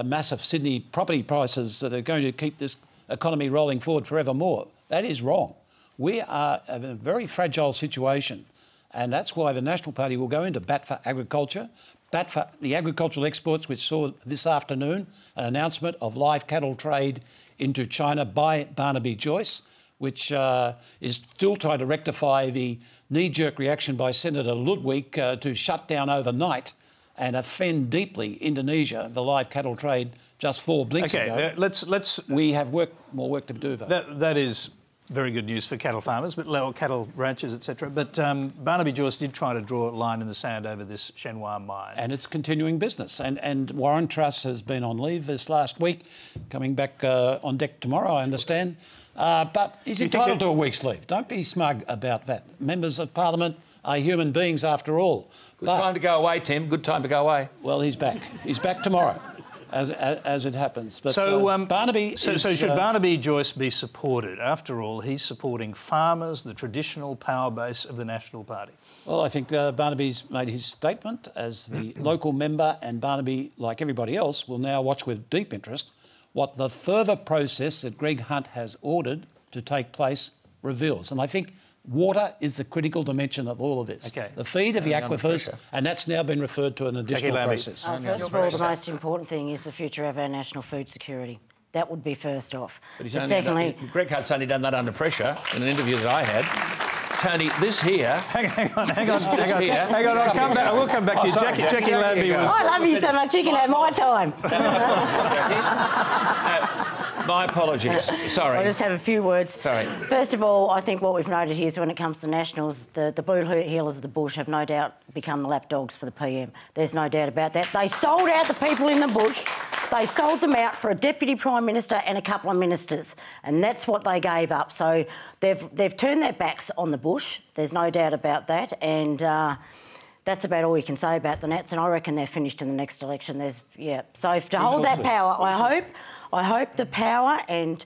massive Sydney property prices that are going to keep this economy rolling forward forevermore. That is wrong. We are in a very fragile situation. And that's why the National Party will go into bat for agriculture, bat for the agricultural exports, which saw this afternoon an announcement of live cattle trade into China by Barnaby Joyce, which is still trying to rectify the knee-jerk reaction by Senator Ludwig to shut down overnight and offend deeply Indonesia, the live cattle trade, just 4 blinks ago. Let's. We have more work to do, though. That is very good news for cattle farmers, but lower cattle ranchers, etc. But Barnaby Joyce did try to draw a line in the sand over this Shinhwa mine. And it's continuing business. And Warren Truss has been on leave this last week, coming back on deck tomorrow, I understand. But he's entitled to a week's leave. Don't be smug about that. Members of Parliament are human beings after all. Good time to go away, Tim. Good time to go away. Well, he's back. He's back tomorrow. As it happens. But Barnaby should Barnaby Joyce be supported? After all, he's supporting farmers, the traditional power base of the National Party. Well, I think Barnaby's made his statement as the local member, and Barnaby, like everybody else, will now watch with deep interest what the further process that Greg Hunt has ordered to take place reveals. And I think Water is the critical dimension of all of this. Okay. The feed of the aquifers, and that's now been referred to an additional Lambie. process. First of all, the most important thing is the future of our national food security. That would be first off. But secondly, Greg Hunt's only done that under pressure in an interview that I had. Tony, this here... Hang on. I'll come back. I will come back to you. Jacqui Lambie was... I love you so much, you can have my time. My apologies. Sorry. I'll just have a few words. Sorry. First of all, I think what we've noted here is when it comes to nationals, the bull heelers of the bush have no doubt become the lapdogs for the PM. There's no doubt about that. They sold out the people in the bush. They sold them out for a Deputy Prime Minister and a couple of ministers, and that's what they gave up. So they've turned their backs on the bush. There's no doubt about that, and that's about all you can say about the Nats, and I reckon they're finished in the next election. So to hold that power, I hope the power and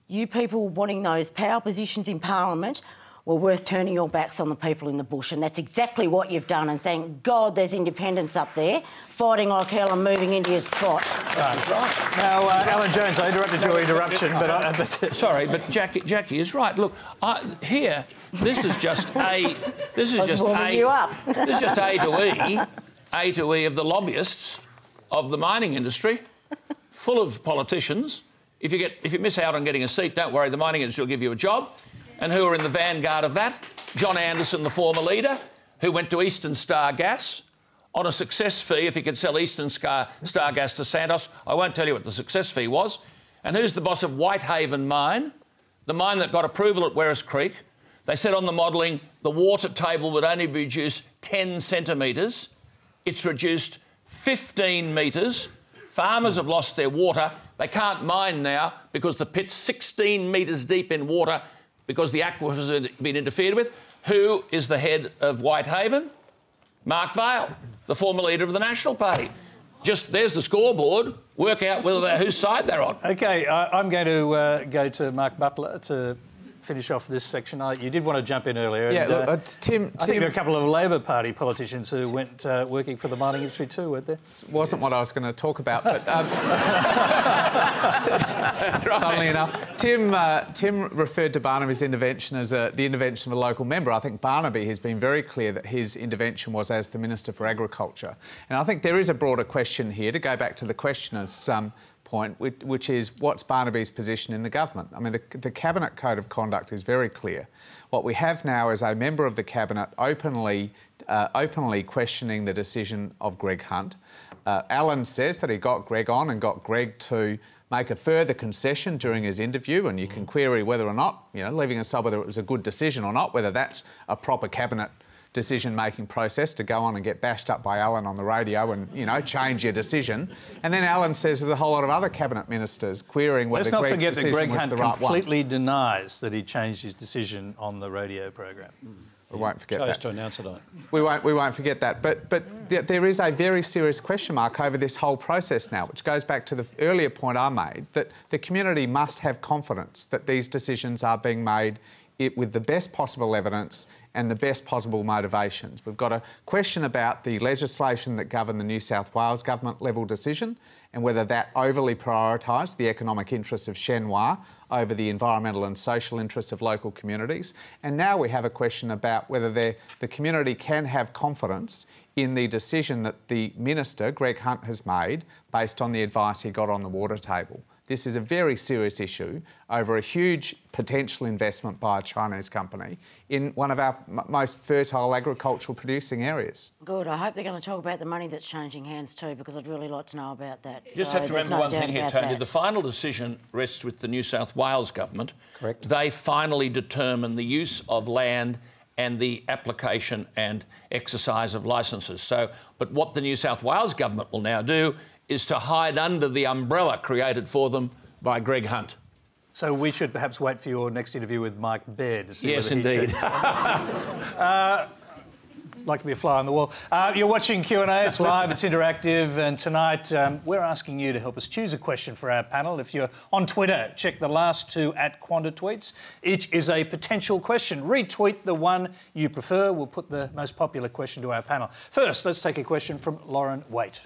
you people wanting those power positions in Parliament were worth turning your backs on the people in the bush, and that's exactly what you've done, and thank God there's independents up there fighting like hell and moving into your spot. Right. Now, Alan Jones, I interrupted your interruption, but... Sorry, but Jacqui is right. Look, here, this is just A... This is just A... This is just A to E of the lobbyists of the mining industry, full of politicians. If you miss out on getting a seat, don't worry, the mining industry will give you a job. And who are in the vanguard of that? John Anderson, the former leader, who went to Eastern Star Gas on a success fee if he could sell Eastern Star Gas to Santos. I won't tell you what the success fee was. And who's the boss of Whitehaven Mine, the mine that got approval at Werris Creek? They said on the modelling the water table would only be reduced 10 centimetres. It's reduced 15 metres. Farmers have lost their water. They can't mine now because the pit's 16 metres deep in water because the aquifers had been interfered with. Who is the head of Whitehaven? Mark Vaile, the former leader of the National Party. Just there's the scoreboard. Work out whose side they're on. OK, I'm going to go to Mark Butler to finish off this section. You did want to jump in earlier. Yeah, and, look, Tim... I think there are a couple of Labor Party politicians who went working for the mining industry too, weren't there? Wasn't what I was going to talk about, but... funnily enough, Tim referred to Barnaby's intervention as the intervention of a local member. I think Barnaby has been very clear that his intervention was as the Minister for Agriculture. And I think there is a broader question here, to go back to the questioner's point, which is what's Barnaby's position in the government? I mean, the Cabinet Code of Conduct is very clear. What we have now is a member of the Cabinet openly questioning the decision of Greg Hunt. Alan says that he got Greg on and got Greg to make a further concession during his interview, and you can query whether or not, leaving aside whether it was a good decision or not, whether that's a proper Cabinet decision-making process to go on and get bashed up by Alan on the radio and, change your decision. And then Alan says there's a whole lot of other Cabinet ministers querying whether Greg's decision was the right one. Let's not forget that Greg Hunt completely denies that he changed his decision on the radio program. We won't forget that. Chose to announce it. We won't forget that. But there is a very serious question mark over this whole process now, which goes back to the earlier point I made, that the community must have confidence that these decisions are being made with the best possible evidence and the best possible motivations. We've got a question about the legislation that governed the New South Wales government level decision and whether that overly prioritised the economic interests of Shinhwa over the environmental and social interests of local communities. And now we have a question about whether the community can have confidence in the decision that the Minister, Greg Hunt, has made based on the advice he got on the water table. This is a very serious issue over a huge potential investment by a Chinese company in one of our most fertile agricultural producing areas. Good. I hope they're going to talk about the money that's changing hands too, because I'd really like to know about that. You just have to remember one thing here, Tony. The final decision rests with the New South Wales government. Correct. They finally determine the use of land and the application and exercise of licences. But what the New South Wales government will now do is to hide under the umbrella created for them by Greg Hunt. So we should perhaps wait for your next interview with Mike Baird to see yes, whether indeed. Like to be a fly on the wall. You're watching Q&A, it's live, it's interactive, and tonight we're asking you to help us choose a question for our panel. If you're on Twitter, check the last two @Quanta tweets. Each is a potential question. Retweet the one you prefer. We'll put the most popular question to our panel. First, let's take a question from Lauren Waite.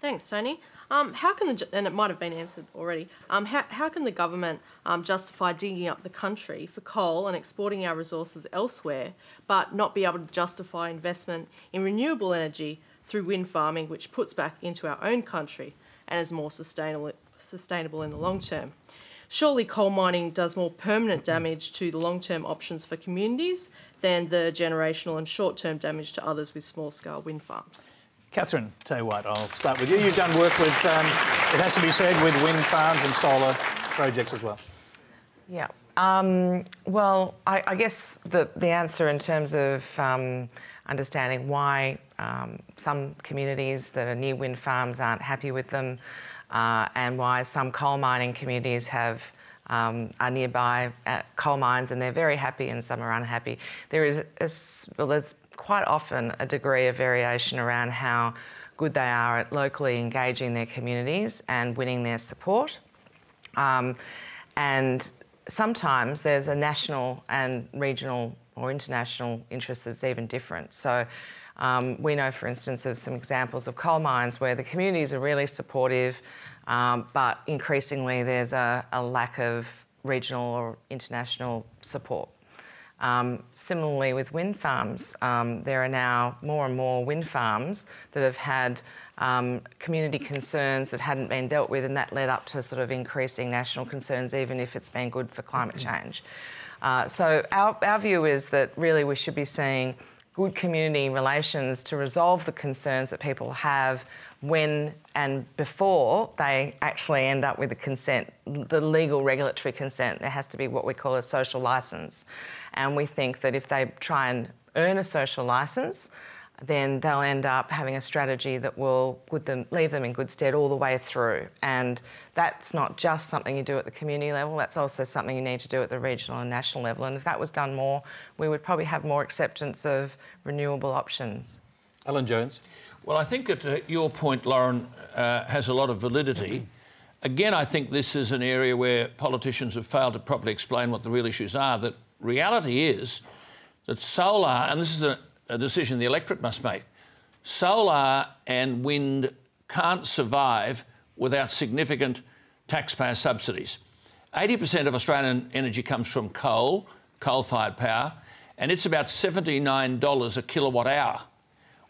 Thanks, Tony. How can and it might have been answered already, how can the government justify digging up the country for coal and exporting our resources elsewhere, but not be able to justify investment in renewable energy through wind farming, which puts back into our own country and is more sustainable in the long term? Surely coal mining does more permanent damage to the long-term options for communities than the generational and short-term damage to others with small-scale wind farms. Katherine Tay-White, I'll start with you. You've done work with, it has to be said, with wind farms and solar projects as well. Yeah. Well, I guess the answer in terms of understanding why some communities that are near wind farms aren't happy with them, and why some coal mining communities are nearby coal mines and they're very happy and some are unhappy. There's quite often a degree of variation around how good they are at locally engaging their communities and winning their support. And sometimes there's a national and regional or international interest that's even different. So we know, for instance, of some examples of coal mines where the communities are really supportive, but increasingly there's a lack of regional or international support. Similarly with wind farms, there are now more and more wind farms that have had community concerns that hadn't been dealt with, and that led up to sort of increasing national concerns, even if it's been good for climate change. So our view is that really we should be seeing good community relations to resolve the concerns that people have when and before they actually end up with the consent, the legal regulatory consent. There has to be what we call a social licence. And we think that if they try and earn a social licence, then they'll end up having a strategy that will leave them in good stead all the way through. And that's not just something you do at the community level, that's also something you need to do at the regional and national level. And if that was done more, we would probably have more acceptance of renewable options. Alan Jones. Well, I think that your point, Lauren, has a lot of validity. Again, I think this is an area where politicians have failed to properly explain what the real issues are. The reality is that solar, and this is a decision the electorate must make, solar and wind can't survive without significant taxpayer subsidies. 80% of Australian energy comes from coal-fired power, and it's about $79 a kilowatt hour.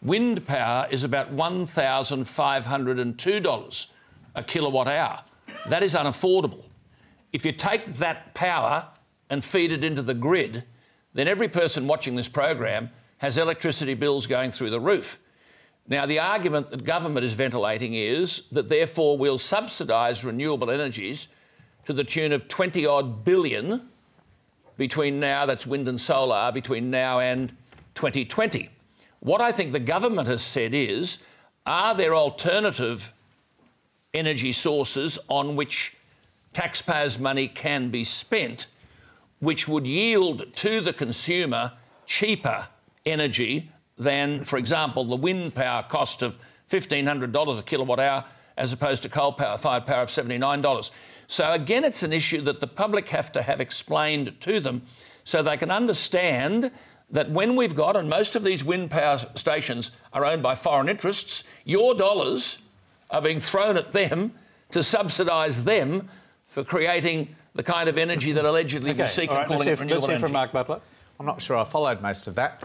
Wind power is about $1,502 a kilowatt hour. That is unaffordable. If you take that power and feed it into the grid, then every person watching this program has electricity bills going through the roof. Now, the argument that government is ventilating is that therefore we'll subsidise renewable energies to the tune of 20-odd billion between now, that's wind and solar, between now and 2020. What I think the government has said is, are there alternative energy sources on which taxpayers' money can be spent, which would yield to the consumer cheaper energy than, for example, the wind power cost of $1,500 a kilowatt hour as opposed to coal-fired power of $79. So again, it's an issue that the public have to have explained to them so they can understand that when we've got, and most of these wind power stations are owned by foreign interests, your dollars are being thrown at them to subsidise them for creating the kind of energy that allegedly we seek and calling it renewable energy. Let's hear from Mark Butler. I'm not sure I followed most of that.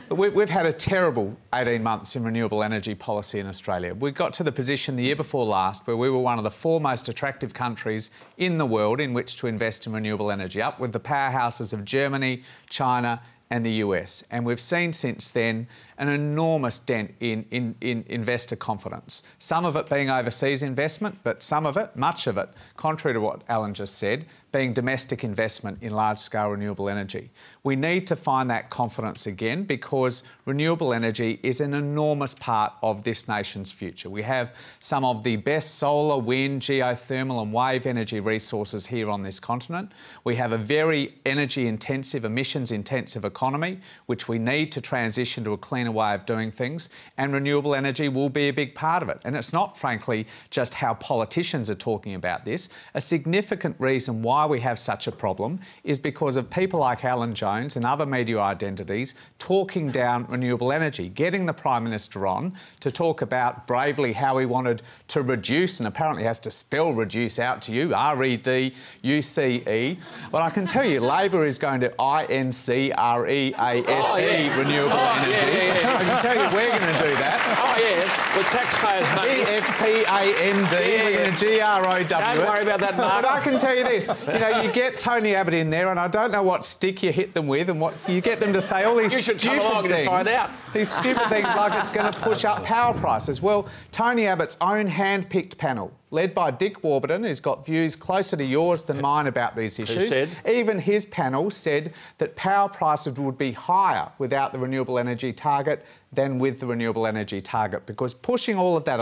We've had a terrible 18 months in renewable energy policy in Australia. We got to the position the year before last where we were one of the 4 most attractive countries in the world in which to invest in renewable energy, up with the powerhouses of Germany, China and the US. And we've seen since then an enormous dent in investor confidence. Some of it being overseas investment, but some of it, much of it, contrary to what Alan just said, being domestic investment in large-scale renewable energy. We need to find that confidence again because renewable energy is an enormous part of this nation's future. We have some of the best solar, wind, geothermal and wave energy resources here on this continent. We have a very energy-intensive, emissions-intensive economy economy, which we need to transition to a cleaner way of doing things, and renewable energy will be a big part of it. And it's not, frankly, just how politicians are talking about this. A significant reason why we have such a problem is because of people like Alan Jones and other media identities talking down renewable energy, getting the Prime Minister on to talk about bravely how he wanted to reduce, and apparently has to spell reduce out to you, R-E-D-U-C-E. But I can tell you, Labor is going to I-N-C-R-E-A-S-E renewable energy. I can tell you we're going to do that. Oh, yes, with taxpayers' money. E-X-P-A-N-D, we're going to G-R-O-W. Don't worry about that, Mark. But I can tell you this, you know, you get Tony Abbott in there, and I don't know what stick you hit them with, and what you get them to say all these stupid things. And find out. These stupid things like it's going to push up power prices. Well, Tony Abbott's own hand-picked panel, led by Dick Warburton, who's got views closer to yours than mine about these issues. Even his panel said that power prices would be higher without the renewable energy target than with the renewable energy target, because pushing all of that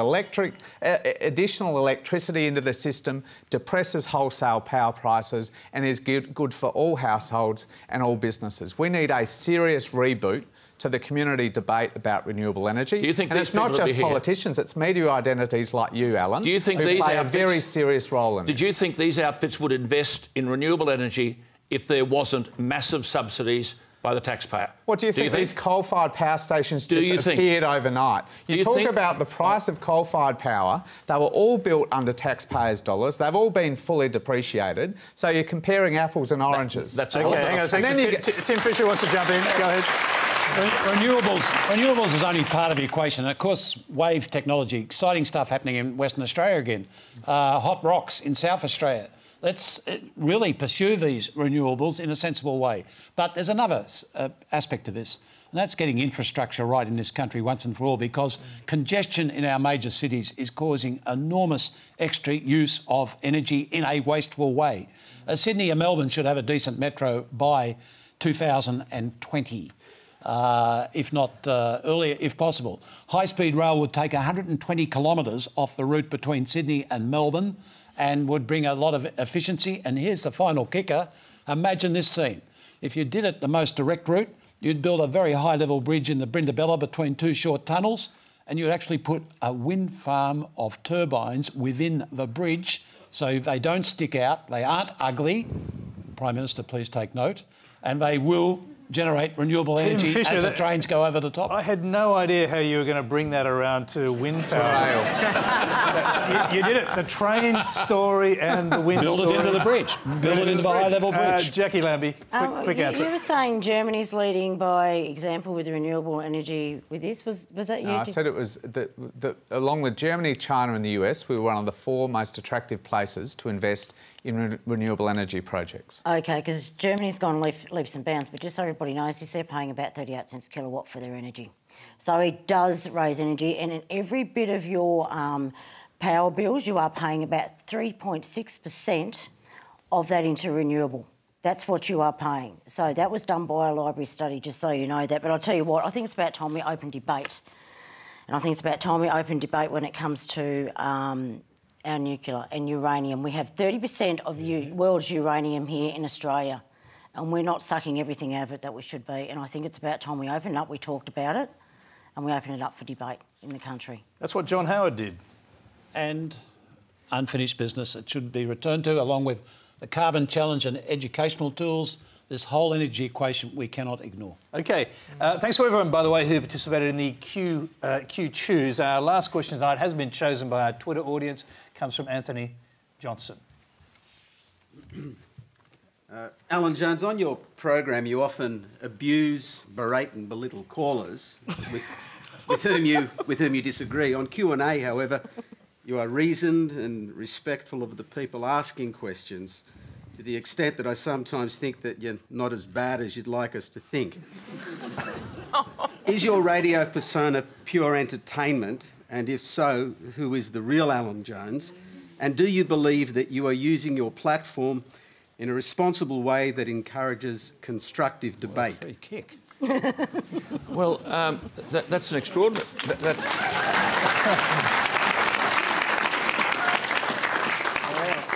additional electricity into the system depresses wholesale power prices and is good for all households and all businesses. We need a serious reboot to the community debate about renewable energy. Do you think and it's not just politicians, it's media identities like you, Alan, do you think who these play outfits, a very serious role in this. Did you think these outfits would invest in renewable energy if there wasn't massive subsidies by the taxpayer? What do you think these coal-fired power stations just appeared overnight? You talk about the price of coal-fired power. They were all built under taxpayers' dollars. They've all been fully depreciated. So you're comparing apples and oranges. That's okay. Hang on a second. Tim Fischer wants to jump in. Go ahead. Renewables is only part of the equation. And of course, wave technology, exciting stuff happening in Western Australia again. Hot rocks in South Australia. Let's really pursue these renewables in a sensible way. But there's another aspect to this, and that's getting infrastructure right in this country once and for all, because congestion in our major cities is causing enormous extra use of energy in a wasteful way. Sydney and Melbourne should have a decent metro by 2020. If not earlier, if possible. High-speed rail would take 120 kilometres off the route between Sydney and Melbourne and would bring a lot of efficiency. And here's the final kicker. Imagine this scene. If you did it the most direct route, you'd build a very high-level bridge in the Brindabella between two short tunnels, and you'd actually put a wind farm of turbines within the bridge, so they don't stick out, they aren't ugly. Prime Minister, please take note. And they will generate renewable energy Fischer, as the trains go over the top. I had no idea how you were going to bring that around to wind power. you did it. The train story and the wind story. Build it into the bridge. Build it into the high-level bridge. Jacqui Lambie, quick answer. You were saying Germany's leading by example with renewable energy with this. Was that you? No, I said it was along with Germany, China and the US, we were one of the 4 most attractive places to invest in renewable energy projects. OK, because Germany's gone leaps and bounds, but just so everybody knows, they're paying about 38 cents a kilowatt for their energy. So it does raise energy, and in every bit of your power bills, you are paying about 3.6% of that into renewable. That's what you are paying. So that was done by a library study, just so you know that. But I'll tell you what, I think it's about time we open debate. And I think it's about time we open debate when it comes to our nuclear and uranium. We have 30% of the world's uranium here in Australia, and we're not sucking everything out of it that we should be. And I think it's about time we open it up. We talked about it, and we open it up for debate in the country. That's what John Howard did. And unfinished business, it should be returned to, along with the carbon challenge and educational tools. This whole energy equation we cannot ignore. OK. Thanks to everyone, by the way, who participated in the Q Choose. Our last question tonight has been chosen by our Twitter audience. Comes from Anthony Johnson. Alan Jones, on your program, you often abuse, berate and belittle callers with whom you disagree. On Q&A, however, you are reasoned and respectful of the people asking questions, to the extent that I sometimes think that you're not as bad as you'd like us to think. Is your radio persona pure entertainment? And if so, who is the real Alan Jones? And do you believe that you are using your platform in a responsible way that encourages constructive debate? Free kick. Well, that's an extraordinary...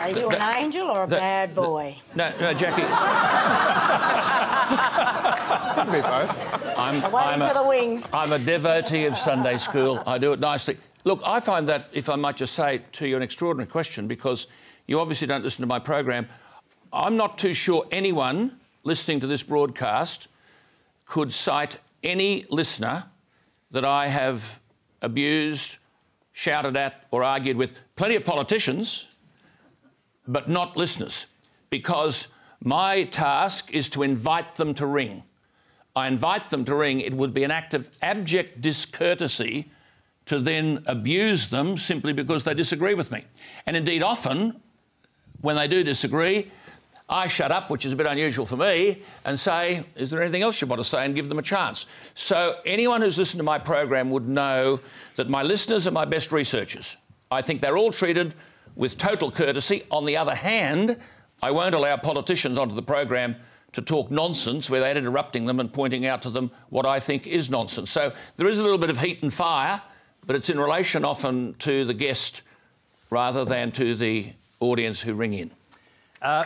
Are you an angel or a bad boy? No, Jacqui. Could be both. I'm a devotee of Sunday school. I do it nicely. Look, I find that, if I might just say to you, an extraordinary question, because you obviously don't listen to my program. I'm not too sure anyone listening to this broadcast could cite any listener that I have abused, shouted at or argued with. Plenty of politicians, but not listeners, because my task is to invite them to ring. I invite them to ring. It would be an act of abject discourtesy to then abuse them simply because they disagree with me. And indeed, often, when they do disagree, I shut up, which is a bit unusual for me, and say, is there anything else you want to say, and give them a chance. So anyone who's listened to my program would know that my listeners are my best researchers. I think they're all treated with total courtesy. On the other hand, I won't allow politicians onto the program to talk nonsense without interrupting them and pointing out to them what I think is nonsense. So there is a little bit of heat and fire, but it's in relation often to the guest rather than to the audience who ring in.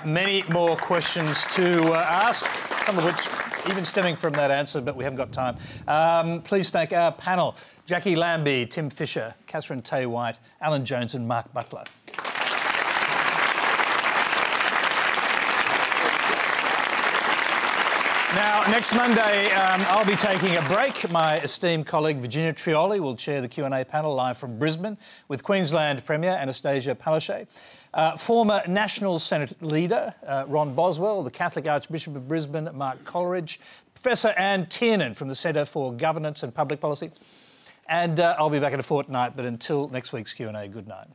Many more questions to ask, some of which even stemming from that answer, but we haven't got time. Please thank our panel: Jacqui Lambie, Tim Fischer, Katherine Tay-White, Alan Jones and Mark Butler. Now, next Monday, I'll be taking a break. My esteemed colleague Virginia Trioli will chair the Q&A panel live from Brisbane with Queensland Premier Anastasia Palaszczuk, former National Senate leader Ron Boswell, the Catholic Archbishop of Brisbane Mark Coleridge, Professor Anne Tiernan from the Centre for Governance and Public Policy. And I'll be back in a fortnight, but until next week's Q&A, good night.